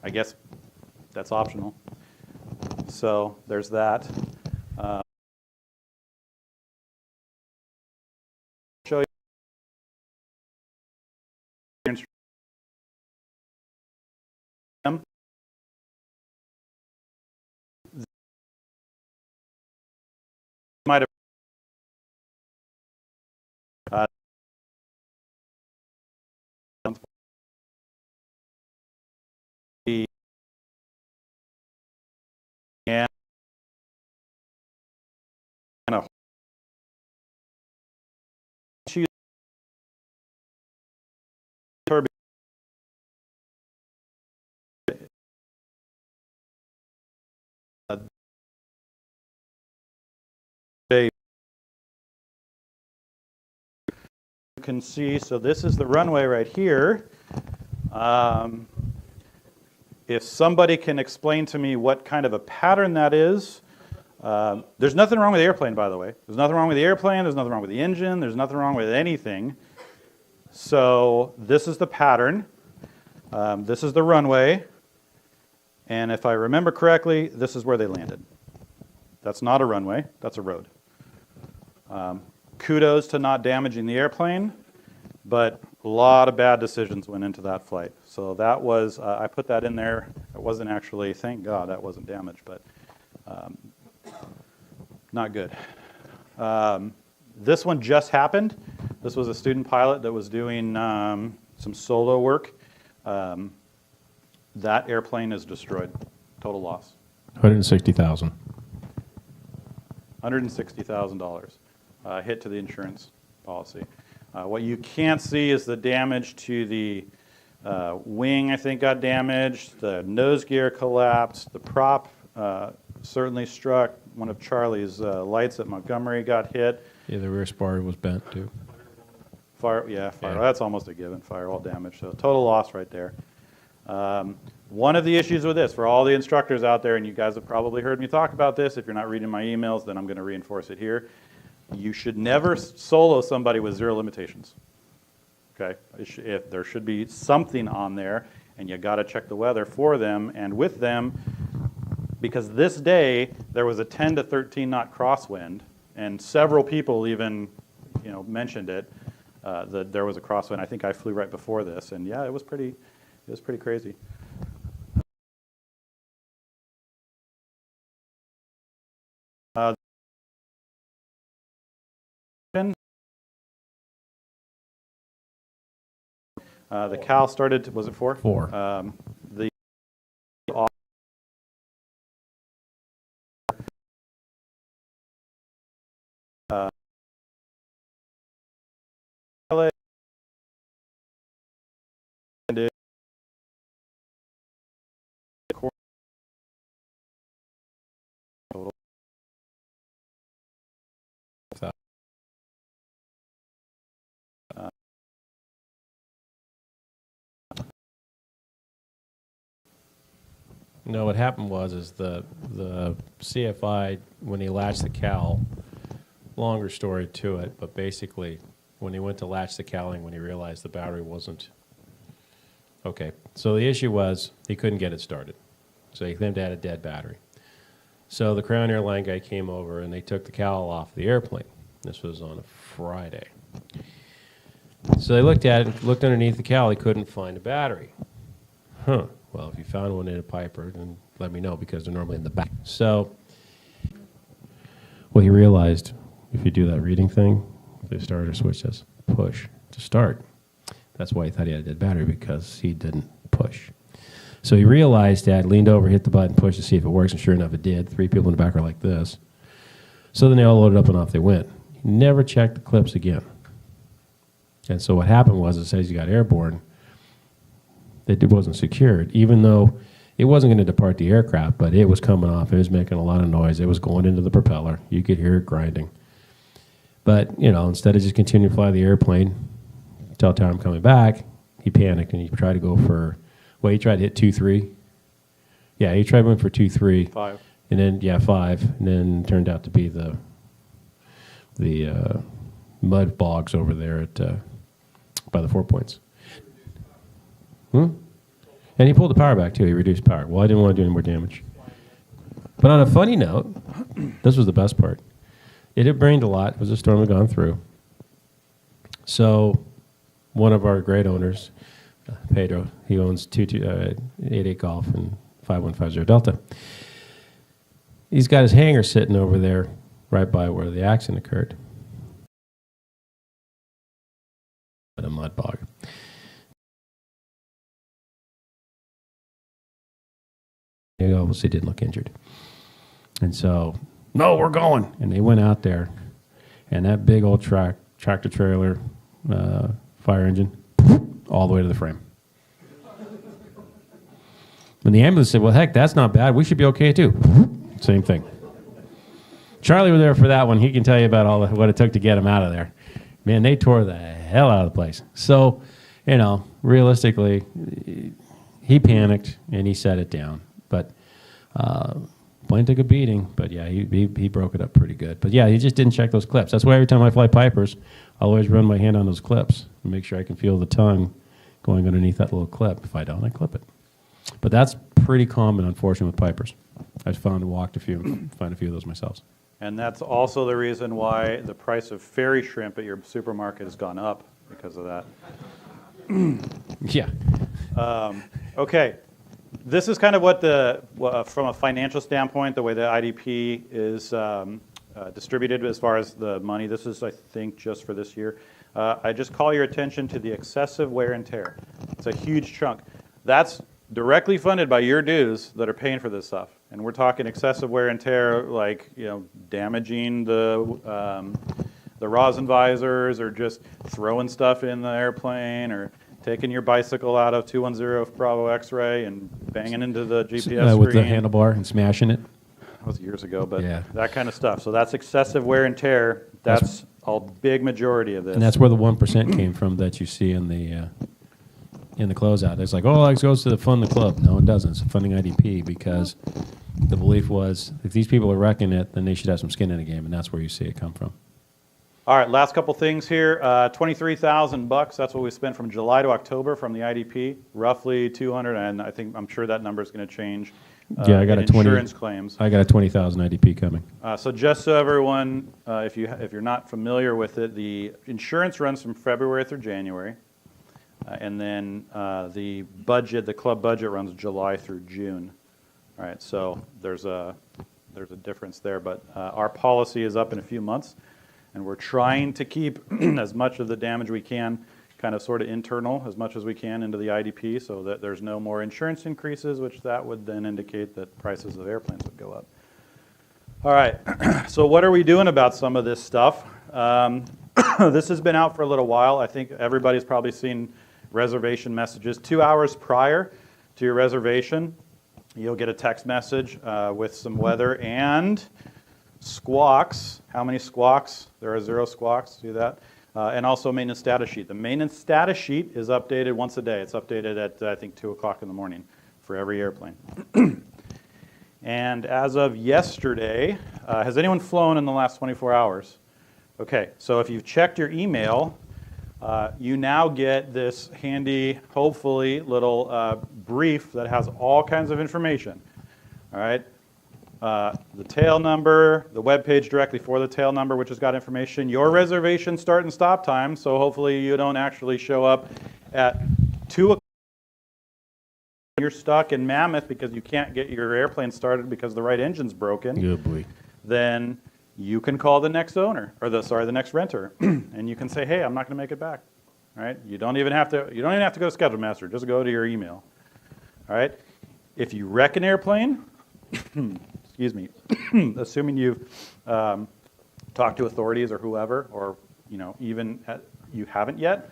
I guess that's optional. So there's that. Show you. Might have and kind of turbine you can see, so this is the runway right here. If somebody can explain to me what kind of a pattern that is, there's nothing wrong with the airplane, by the way. There's nothing wrong with the airplane, there's nothing wrong with the engine, there's nothing wrong with anything. So this is the pattern. This is the runway. And if I remember correctly, this is where they landed. That's not a runway, that's a road. Kudos to not damaging the airplane, but a lot of bad decisions went into that flight. So that was, I put that in there. It wasn't actually, thank God that wasn't damaged, but not good. This one just happened. This was a student pilot that was doing some solo work. That airplane is destroyed. Total loss. $160,000. $160,000 hit to the insurance policy. What you can't see is the damage to the wing, I think, got damaged. The nose gear collapsed. The prop certainly struck. One of Charlie's lights at Montgomery got hit. Yeah, the rear spar was bent too. Fire. Yeah. That's almost a given. Firewall damage. So total loss right there. One of the issues with this, for all the instructors out there, and you guys have probably heard me talk about this, if you're not reading my emails, then I'm going to reinforce it here. You should never solo somebody with zero limitations. Okay? If there should be something on there, and you got to check the weather for them and with them, because this day there was a 10 to 13 knot crosswind, and several people even, mentioned it. That there was a crosswind. I think I flew right before this, and yeah, it was pretty crazy. The Cal started, was it 4? 4. The No, what happened is the CFI, when he latched the cowl, longer story to it, but basically when he went to latch the cowling, when he realized the battery wasn't okay. So the issue was he couldn't get it started. So he claimed to have a dead battery. So the Crown Airline guy came over and they took the cowl off the airplane. This was on a Friday. So they looked at it, looked underneath the cowl, they couldn't find a battery. Well, if you found one in a Piper, then let me know because they're normally in the back. So, he realized if you do that reading thing, the starter switch says push to start. That's why he thought he had a dead battery, because he didn't push. So he realized that, leaned over, hit the button, pushed to see if it works, and sure enough it did. 3 people in the back are like this. So then they all loaded up and off they went. He never checked the clips again. And so what happened was, it says he got airborne. It wasn't secured, even though it wasn't going to depart the aircraft, but it was coming off. It was making a lot of noise. It was going into the propeller. You could hear it grinding. But, instead of just continuing to fly the airplane, tell time coming back, he panicked and he tried to go for, he tried to hit 2-3. Yeah, he tried going for 2-3. 5. And then, 5. And then turned out to be the mud bogs over there at by the 4 points. And he pulled the power back, too. He reduced power. Well, I didn't want to do any more damage. But on a funny note, this was the best part. It had rained a lot. It was a storm had gone through. So one of our great owners, Pedro, he owns 88 Golf and 5150 Delta. He's got his hangar sitting over there right by where the accident occurred. A mud bog. He obviously didn't look injured. And so, no, we're going. And they went out there, and that big old tractor trailer fire engine, all the way to the frame. And the ambulance said, well, heck, that's not bad. We should be okay, too. Same thing. Charlie was there for that one. He can tell you about what it took to get him out of there. Man, they tore the hell out of the place. So, realistically, he panicked, and he set it down. But plane took a beating. But, yeah, he broke it up pretty good. But, yeah, he just didn't check those clips. That's why every time I fly Pipers, I'll always run my hand on those clips and make sure I can feel the tongue going underneath that little clip. If I don't, I clip it. But that's pretty common, unfortunately, with Pipers. I've find a few of those myself. And that's also the reason why the price of fairy shrimp at your supermarket has gone up because of that. Yeah. Okay. This is kind of what from a financial standpoint, the way the IDP is distributed as far as the money. This is, I think, just for this year. I just call your attention to the excessive wear and tear. It's a huge chunk. That's directly funded by your dues that are paying for this stuff. And we're talking excessive wear and tear, like damaging the rosin visors, or just throwing stuff in the airplane, or taking your bicycle out of 210 Bravo X-ray and banging into the GPS screen. With the handlebar and smashing it. That was years ago, but Yeah. that kind of stuff. So that's excessive wear and tear. That's a big majority of this. And that's where the 1% came from that you see in the closeout. It's like, it goes to fund the club. No, it doesn't. It's funding IDP because the belief was if these people are wrecking it, then they should have some skin in the game, and that's where you see it come from. All right, last couple things here. $23,000. That's what we spent from July to October from the IDP. Roughly 200, and I'm sure that number is going to change. Yeah, I got in a 20 insurance claims. I got a 20,000 IDP coming. So just so everyone, if you're not familiar with it, the insurance runs from February through January, and then the club budget runs July through June. All right, so there's a difference there, but our policy is up in a few months, and we're trying to keep as much of the damage we can kind of sort of internal as much as we can into the IDP so that there's no more insurance increases, which that would then indicate that prices of airplanes would go up. All right, so what are we doing about some of this stuff? This has been out for a little while. I think everybody's probably seen reservation messages 2 hours prior to your reservation. You'll get a text message with some weather and squawks. How many squawks? There are 0 squawks. See that? And also maintenance status sheet. The maintenance status sheet is updated once a day. It's updated at, I think, 2 o'clock in the morning for every airplane. And as of yesterday, has anyone flown in the last 24 hours? Okay, so if you've checked your email, you now get this handy, hopefully, little brief that has all kinds of information. All right? The tail number, the web page directly for the tail number, which has got information, your reservation start and stop time, so hopefully you don't actually show up at 2 o'clock. You're stuck in Mammoth because you can't get your airplane started because the right engine's broken. Good boy. Then you can call the next owner, or the next renter, and you can say, hey, I'm not going to make it back. All right? You don't even have to go to Schedule Master. Just go to your email. All right? If you wreck an airplane, excuse me, assuming you've talked to authorities or whoever, or even you haven't yet,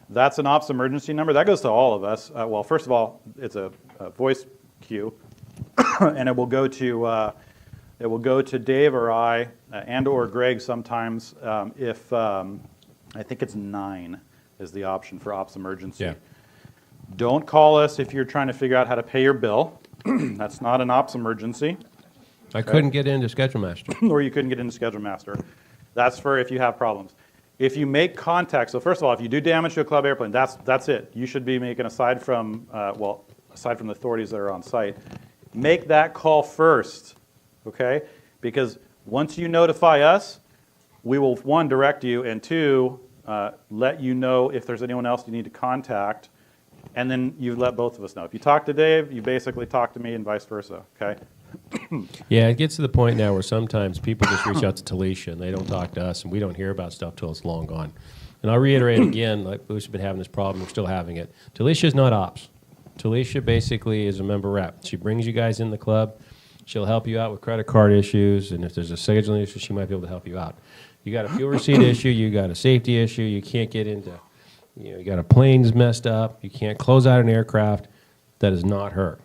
that's an ops emergency number. That goes to all of us. Well, first of all, it's a voice queue, and it will go to Dave or I, and or Greg sometimes, if, I think it's 9 is the option for ops emergency. Yeah. Don't call us if you're trying to figure out how to pay your bill. That's not an ops emergency. I couldn't get into Schedule Master. Or you couldn't get into Schedule Master. That's for if you have problems. If you make contact, so first of all, if you do damage to a club airplane, that's it. You should be making, aside from the authorities that are on site, make that call first, okay? Because once you notify us, we will, 1, direct you, and 2, let you know if there's anyone else you need to contact, and then you let both of us know. If you talk to Dave, you basically talk to me and vice versa, okay? Yeah, it gets to the point now where sometimes people just reach out to Talisha and they don't talk to us, and we don't hear about stuff till it's long gone. And I'll reiterate again, like we've been having this problem, we're still having it. Talisha is not ops. Talisha basically is a member rep. She brings you guys in the club. She'll help you out with credit card issues, and if there's a scheduling issue, she might be able to help you out. You got a fuel receipt issue, you got a safety issue, you can't get into, you got a plane's messed up, you can't close out an aircraft. That is not her.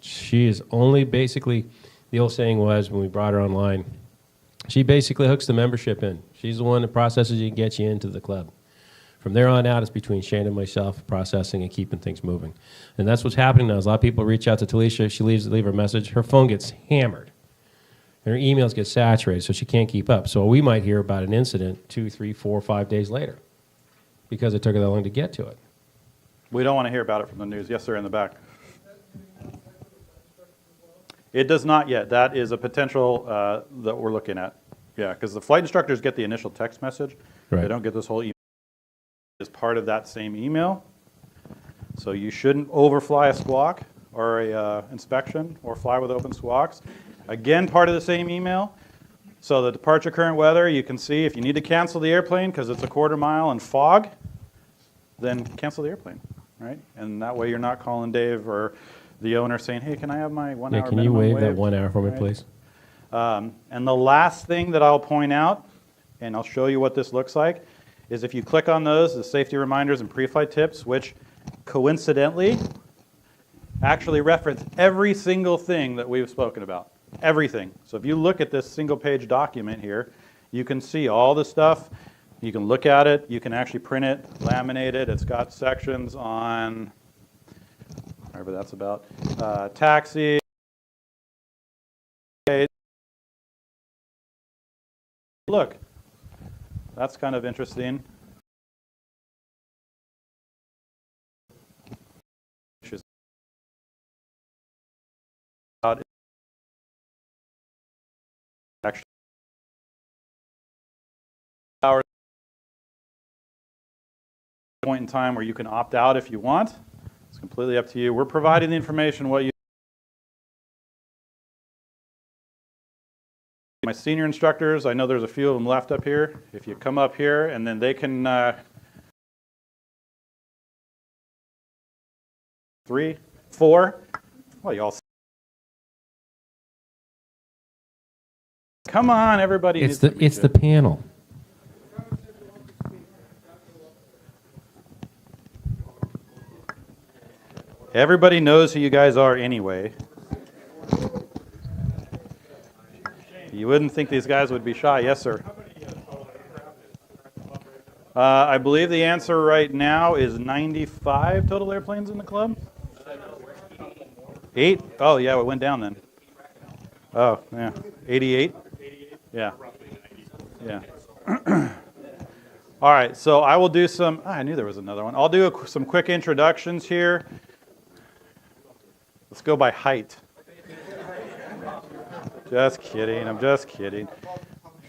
She is only basically, the old saying was when we brought her online, she basically hooks the membership in. She's the one that processes you and gets you into the club. From there on out, it's between Shane and myself processing and keeping things moving. And that's what's happening now. Is a lot of people reach out to Talisha. She leave her message. Her phone gets hammered. And her emails get saturated, so she can't keep up. So we might hear about an incident 2, 3, 4, 5 days later because it took her that long to get to it. We don't want to hear about it from the news. Yes, sir, in the back. It does not yet. That is a potential that we're looking at. Yeah, because the flight instructors get the initial text message. Right. They don't get this whole email as part of that same email. So you shouldn't overfly a squawk or a inspection or fly with open squawks. Again, part of the same email. So the departure current weather, you can see if you need to cancel the airplane because it's a quarter mile in fog, then cancel the airplane, right? And that way you're not calling Dave or the owner saying, hey, can I have my 1 hour Yeah, can you minimum waive that waived? 1 hour for me, Right. please? And the last thing that I'll point out, and I'll show you what this looks like, is if you click on those, the safety reminders and pre-flight tips, which coincidentally actually reference every single thing that we've spoken about. Everything. So if you look at this single-page document here, you can see all the stuff. You can look at it. You can actually print it, laminate it. It's got sections on whatever that's about. Taxi. Look, that's kind of interesting. Actually, hours point in time where you can opt out if you want. It's completely up to you. We're providing the information. What you my senior instructors, I know there's a few of them left up here. If you come up here, and then they can 3, 4. Well, y'all. Come on, everybody. It's needs to be the good. panel. Everybody knows who you guys are anyway. You wouldn't think these guys would be shy. Yes, sir. I believe the answer right now is 95 total airplanes in the club. 8? Oh, yeah, it went down then. Oh, yeah. 88? Yeah. Yeah. All right, so I will do some, I knew there was another one. I'll do some quick introductions here. Let's go by height. Just kidding, I'm just kidding.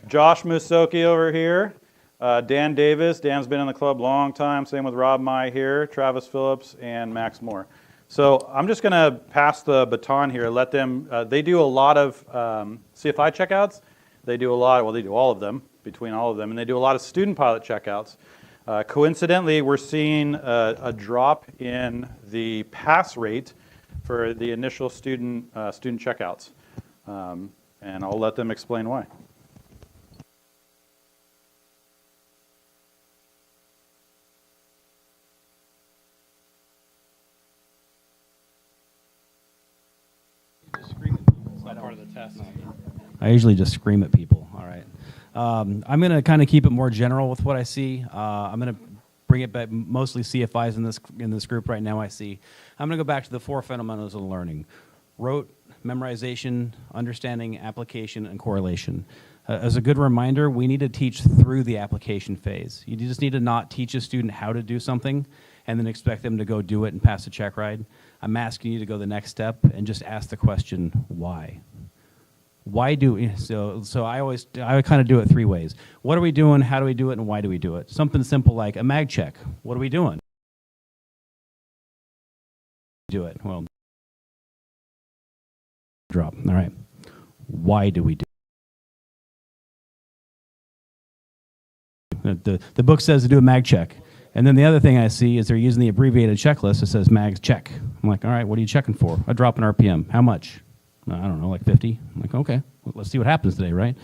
Josh Musoki over here. Dan Davis. Dan's been in the club a long time. Same with Rob Mai here. Travis Phillips and Max Moore. So I'm just going to pass the baton here. Let them, they do a lot of CFI checkouts. They do a lot, well, they do all of them, between all of them. And they do a lot of student pilot checkouts. Coincidentally, we're seeing a drop in the pass rate for the initial student checkouts. And I'll let them explain why. I usually just scream at people. All right. I'm going to kind of keep it more general with what I see. I'm going to bring it back, mostly CFIs in this group right now I see. I'm going to go back to the 4 fundamentals of learning. Rote, memorization, understanding, application, and correlation. As a good reminder, we need to teach through the application phase. You just need to not teach a student how to do something and then expect them to go do it and pass a check ride. I'm asking you to go the next step and just ask the question, why? Why do so I kind of do it 3 ways. What are we doing, how do we do it, and why do we do it? Something simple like a mag check. What are we doing? Do it. Well, drop. All right. Why do we do it? The book says to do a mag check. And then the other thing I see is they're using the abbreviated checklist that says mags check. I'm like, all right, what are you checking for? A drop in RPM. How much? I don't know, like 50. I'm like, okay, well, let's see what happens today, right?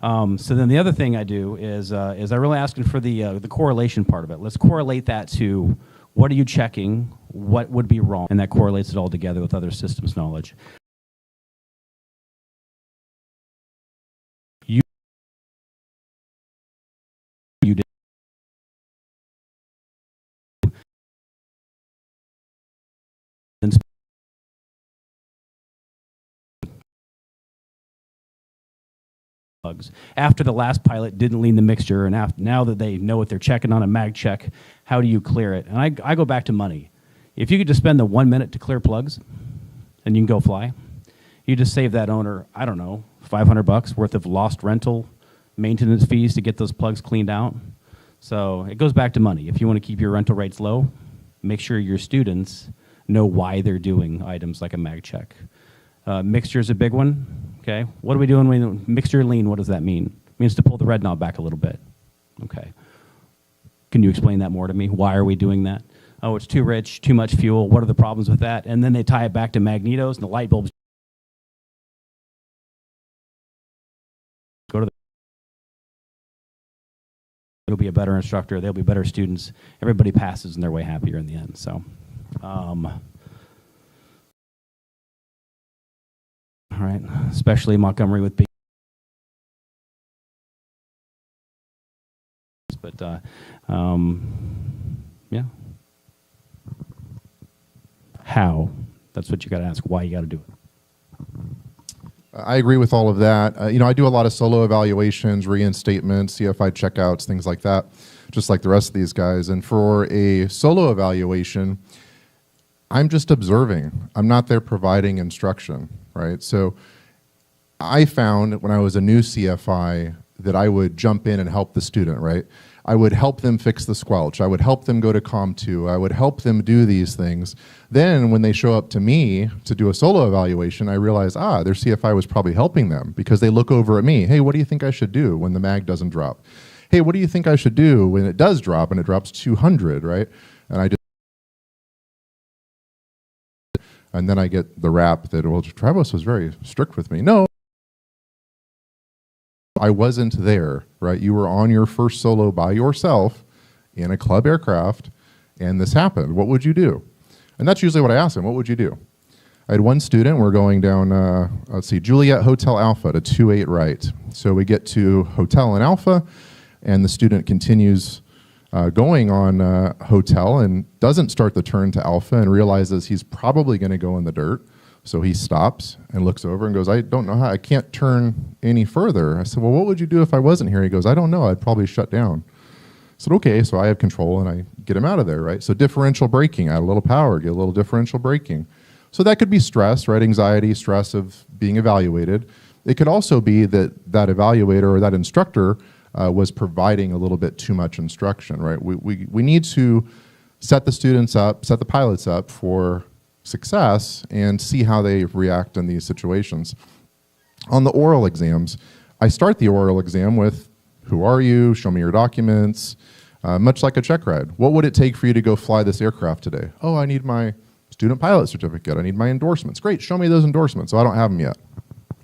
So then the other thing I do is I really asking for the correlation part of it. Let's correlate that to what are you checking, what would be wrong, and that correlates it all together with other systems knowledge. You did. Plugs. After the last pilot didn't lean the mixture, and now that they know what they're checking on a mag check, how do you clear it? And I go back to money. If you could just spend the 1 minute to clear plugs, and you can go fly, you just save that owner, I don't know, $500 worth of lost rental maintenance fees to get those plugs cleaned out. So it goes back to money. If you want to keep your rental rates low, make sure your students know why they're doing items like a mag check. Mixture is a big one. Okay, what are we doing when mixture lean? What does that mean? It means to pull the red knob back a little bit. Okay, can you explain that more to me? Why are we doing that? Oh, it's too rich, too much fuel. What are the problems with that? And then they tie it back to magnetos and the light bulbs. Go to the. It'll be a better instructor. They'll be better students. Everybody passes and they're way happier in the end. So. All right, especially Montgomery with big. But yeah. How? That's what you got to ask. Why you got to do it. I agree with all of that. I do a lot of solo evaluations, reinstatements, CFI checkouts, things like that, just like the rest of these guys. And for a solo evaluation, I'm just observing. I'm not there providing instruction, right? So I found when I was a new CFI that I would jump in and help the student, right? I would help them fix the squelch. I would help them go to COM2. I would help them do these things. Then when they show up to me to do a solo evaluation, I realize, their CFI was probably helping them because they look over at me. Hey, what do you think I should do when the mag doesn't drop? Hey, what do you think I should do when it does drop and it drops 200, right? And then I get the rap that, well, Travis was very strict with me. No, I wasn't there, right? You were on your first solo by yourself in a club aircraft, and this happened. What would you do? And that's usually what I ask them. What would you do? I had one student, we're going down, Juliet Hotel Alpha to 28 right. So we get to Hotel and Alpha, and the student continues going on Hotel and doesn't start the turn to Alpha and realizes he's probably going to go in the dirt. So he stops and looks over and goes, I don't know how, I can't turn any further. I said, well, what would you do if I wasn't here? He goes, I don't know, I'd probably shut down. I said, okay, so I have control and I get him out of there, right? So differential braking, add a little power, get a little differential braking. So that could be stress, right? Anxiety, stress of being evaluated. It could also be that that evaluator or that instructor was providing a little bit too much instruction, right? We need to set the students up, set the pilots up for success and see how they react in these situations. On the oral exams, I start the oral exam with, who are you? Show me your documents. Much like a check ride. What would it take for you to go fly this aircraft today? Oh, I need my student pilot certificate. I need my endorsements. Great, show me those endorsements. Oh, I don't have them yet.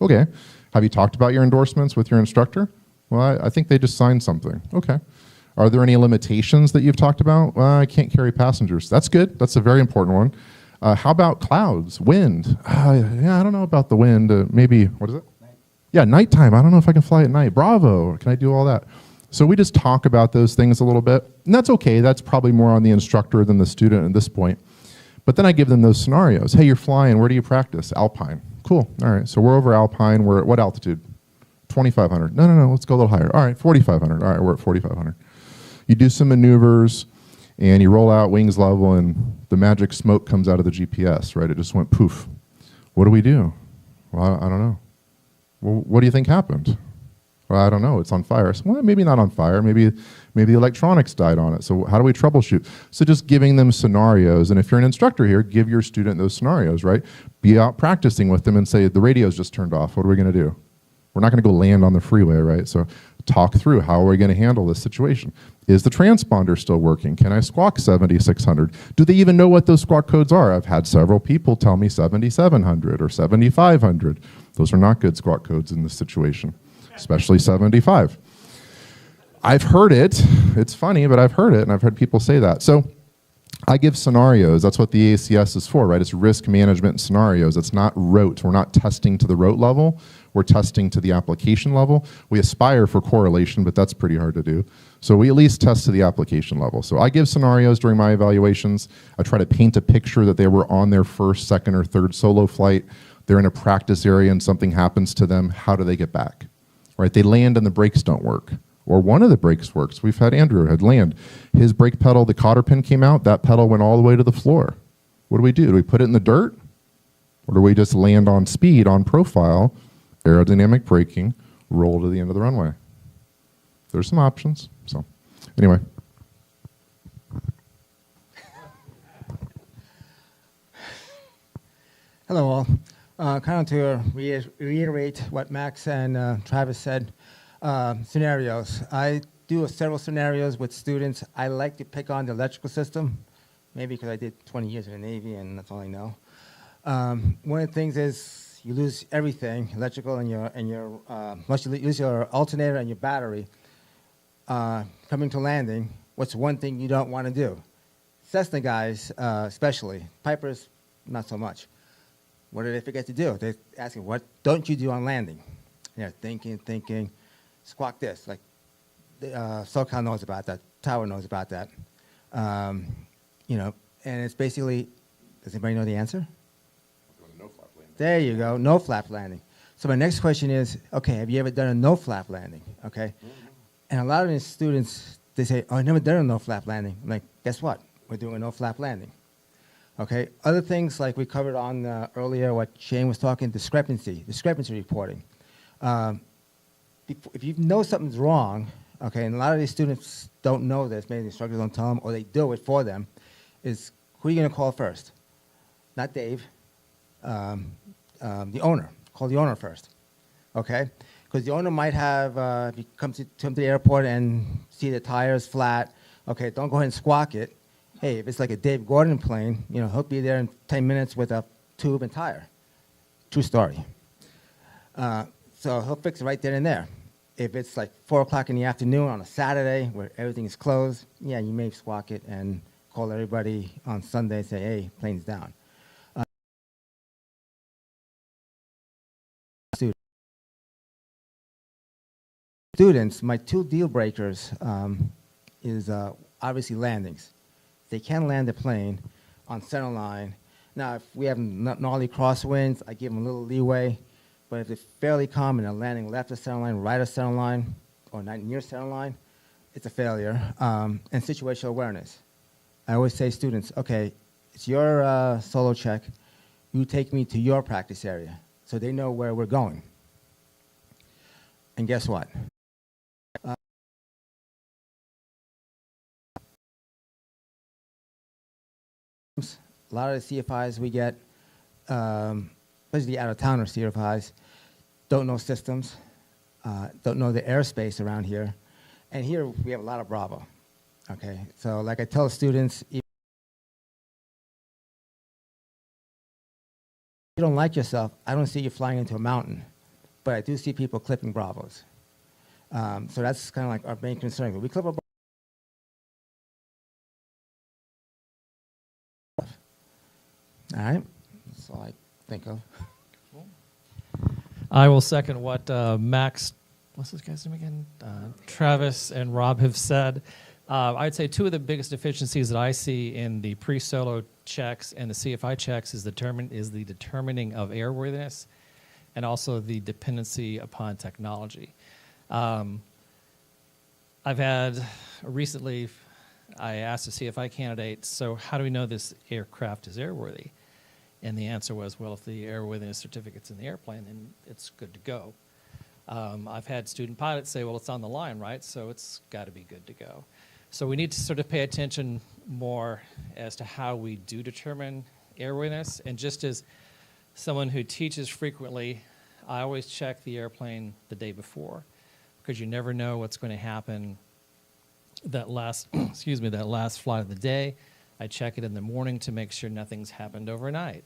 Okay. Have you talked about your endorsements with your instructor? Well, I think they just signed something. Okay. Are there any limitations that you've talked about? Well, I can't carry passengers. That's good. That's a very important one. How about clouds, wind? Yeah, I don't know about the wind. Maybe, what is it? Yeah, nighttime. I don't know if I can fly at night. Bravo. Can I do all that? So we just talk about those things a little bit. And that's okay. That's probably more on the instructor than the student at this point. But then I give them those scenarios. Hey, you're flying. Where do you practice? Alpine. Cool. All right. So we're over Alpine. We're at what altitude? 2,500. No. Let's go a little higher. All right. 4,500. All right. We're at 4,500. You do some maneuvers and you roll out wings level and the magic smoke comes out of the GPS, right? It just went poof. What do we do? Well, I don't know. Well, what do you think happened? Well, I don't know. It's on fire. So, well, maybe not on fire. Maybe the electronics died on it. So how do we troubleshoot? So just giving them scenarios. And if you're an instructor here, give your student those scenarios, right? Be out practicing with them and say, the radio's just turned off. What are we going to do? We're not going to go land on the freeway, right? So talk through, how are we going to handle this situation? Is the transponder still working? Can I squawk 7600? Do they even know what those squawk codes are? I've had several people tell me 7700 or 7500. Those are not good squawk codes in this situation, especially 75. I've heard it. It's funny, but I've heard it, and I've heard people say that. So I give scenarios. That's what the ACS is for, right? It's risk management scenarios. It's not rote. We're not testing to the rote level. We're testing to the application level. We aspire for correlation, but that's pretty hard to do. So we at least test to the application level. So I give scenarios during my evaluations. I try to paint a picture that they were on their first, second, or third solo flight. They're in a practice area and something happens to them. How do they get back? Right? They land and the brakes don't work. Or one of the brakes works. We've had Andrew had land. His brake pedal, the cotter pin came out. That pedal went all the way to the floor. What do? Do we put it in the dirt? Or do we just land on speed, on profile, aerodynamic braking, roll to the end of the runway? There's some options. So anyway. Hello all. Kind of to reiterate what Max and Travis said, scenarios. I do several scenarios with students. I like to pick on the electrical system, maybe because I did 20 years in the Navy and that's all I know. One of the things is you lose everything, electrical and your once you lose your alternator and your battery, coming to landing, what's one thing you don't want to do? Cessna guys, especially. Pipers, not so much. What do they forget to do? They're asking, what don't you do on landing? They're thinking, squawk this. Like, SoCal knows about that. Tower knows about that. You know, and it's basically, does anybody know the answer? No flap landing. There you go, no flap landing. So my next question is, okay, have you ever done a no flap landing? Okay, and a lot of these students, they say, oh, I've never done a no flap landing. I'm like, guess what? We're doing a no flap landing. Okay, other things like we covered on earlier, what Shane was talking, discrepancy reporting. If you know something's wrong, okay, and a lot of these students don't know this, maybe the instructors don't tell them, or they do it for them, is who are you going to call first? Not Dave, the owner. Call the owner first, okay? Because the owner might have, if you come to the airport and see the tires flat, okay, don't go ahead and squawk it. Hey, if it's like a Dave Gordon plane, you know, he'll be there in 10 minutes with a tube and tire. True story. So he'll fix it right then and there. If it's like 4 o'clock in the afternoon on a Saturday where everything is closed, yeah, you may squawk it and call everybody on Sunday and say, hey, plane's down. Students, my 2 deal breakers is obviously landings. They can land the plane on center line. Now, if we have gnarly crosswinds, I give them a little leeway. But if it's fairly calm and they're landing left of center line, right of center line, or not near center line, it's a failure. And situational awareness. I always say, students, okay, it's your solo check. You take me to your practice area so they know where we're going. And guess what? A lot of the CFIs we get, especially out-of-towner CFIs, don't know systems, don't know the airspace around here. And here we have a lot of Bravo. Okay, so like I tell students, if you don't like yourself, I don't see you flying into a mountain, but I do see people clipping Bravos. So that's kind of like our main concern. When we clip a All right, that's all I think of. I will second what Max, what's this guy's name again? Travis and Rob have said. I'd say two of the biggest deficiencies that I see in the pre-solo checks and the CFI checks is the determining of airworthiness and also the dependency upon technology. I've had recently, I asked a CFI candidate, so how do we know this aircraft is airworthy? And the answer was, well, if the airworthiness certificate's in the airplane, then it's good to go. I've had student pilots say, well, it's on the line, right? So it's got to be good to go. So we need to sort of pay attention more as to how we do determine airworthiness. And just as someone who teaches frequently, I always check the airplane the day before because you never know what's going to happen that last, that last flight of the day. I check it in the morning to make sure nothing's happened overnight.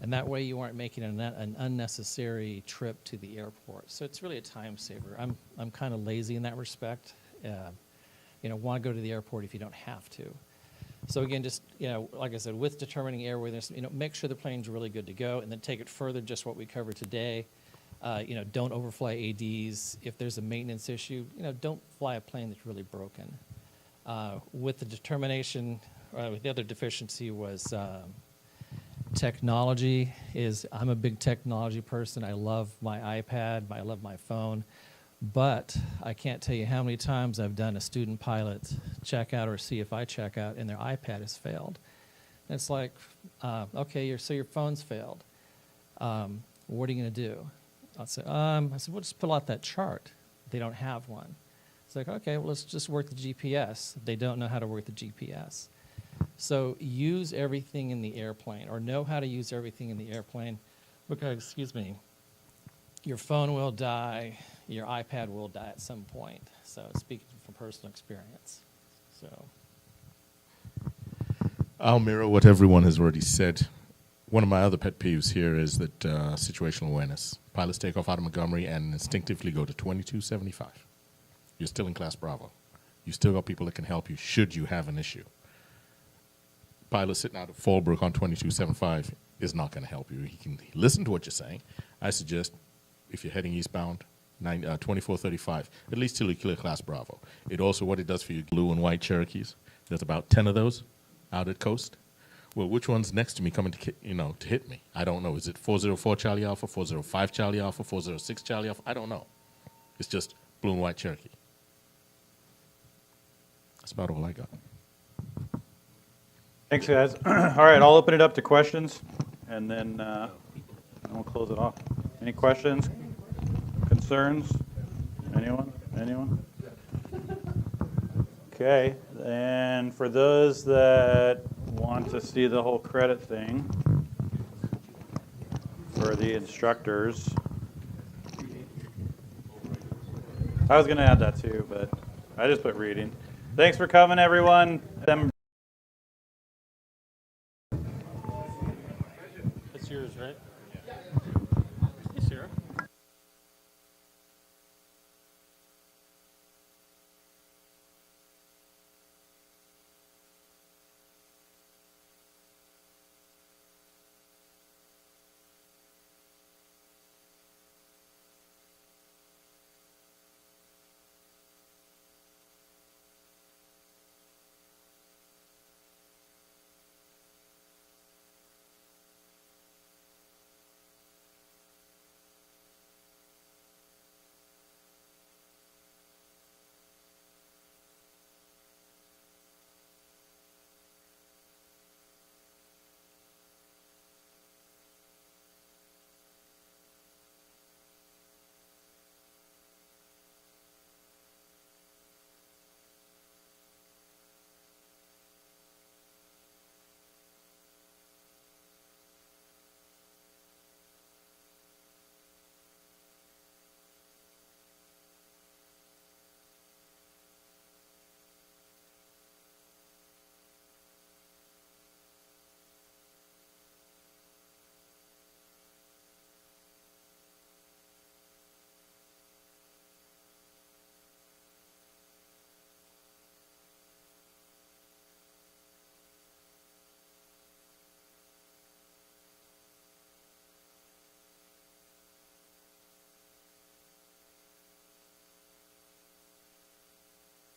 And that way you aren't making an unnecessary trip to the airport. So it's really a time saver. I'm kind of lazy in that respect. Want to go to the airport if you don't have to. So again, just, like I said, with determining airworthiness, make sure the plane's really good to go and then take it further, just what we covered today. Don't overfly ADs. If there's a maintenance issue, don't fly a plane that's really broken. With the determination, the other deficiency was technology. I'm a big technology person. I love my iPad. I love my phone. But I can't tell you how many times I've done a student pilot checkout or CFI checkout and their iPad has failed. And it's like, okay, so your phone's failed. What are you going to do? I said, we'll just pull out that chart. They don't have one. It's like, okay, well, let's just work the GPS. They don't know how to work the GPS. So use everything in the airplane or know how to use everything in the airplane because, your phone will die, your iPad will die at some point. So speaking from personal experience. So I'll mirror what everyone has already said. One of my other pet peeves here is that situational awareness. Pilots take off out of Montgomery and instinctively go to 2275. You're still in Class Bravo. You still got people that can help you should you have an issue. Pilot sitting out of Fallbrook on 2275 is not going to help you. He can listen to what you're saying. I suggest if you're heading eastbound, 2435, at least till you clear Class Bravo. It also, what it does for you, blue and white Cherokees, there's about 10 of those out at coast. Well, which one's next to me coming to hit me? I don't know. Is it 404 Charlie Alpha, 405 Charlie Alpha, 406 Charlie Alpha? I don't know. It's just blue and white Cherokee. That's about all I got. Thanks, guys. All right, I'll open it up to questions, and then we'll close it off. Any questions, concerns? Anyone? Okay, and for those that want to see the whole credit thing for the instructors, I was going to add that too, but I just put reading. Thanks for coming, everyone.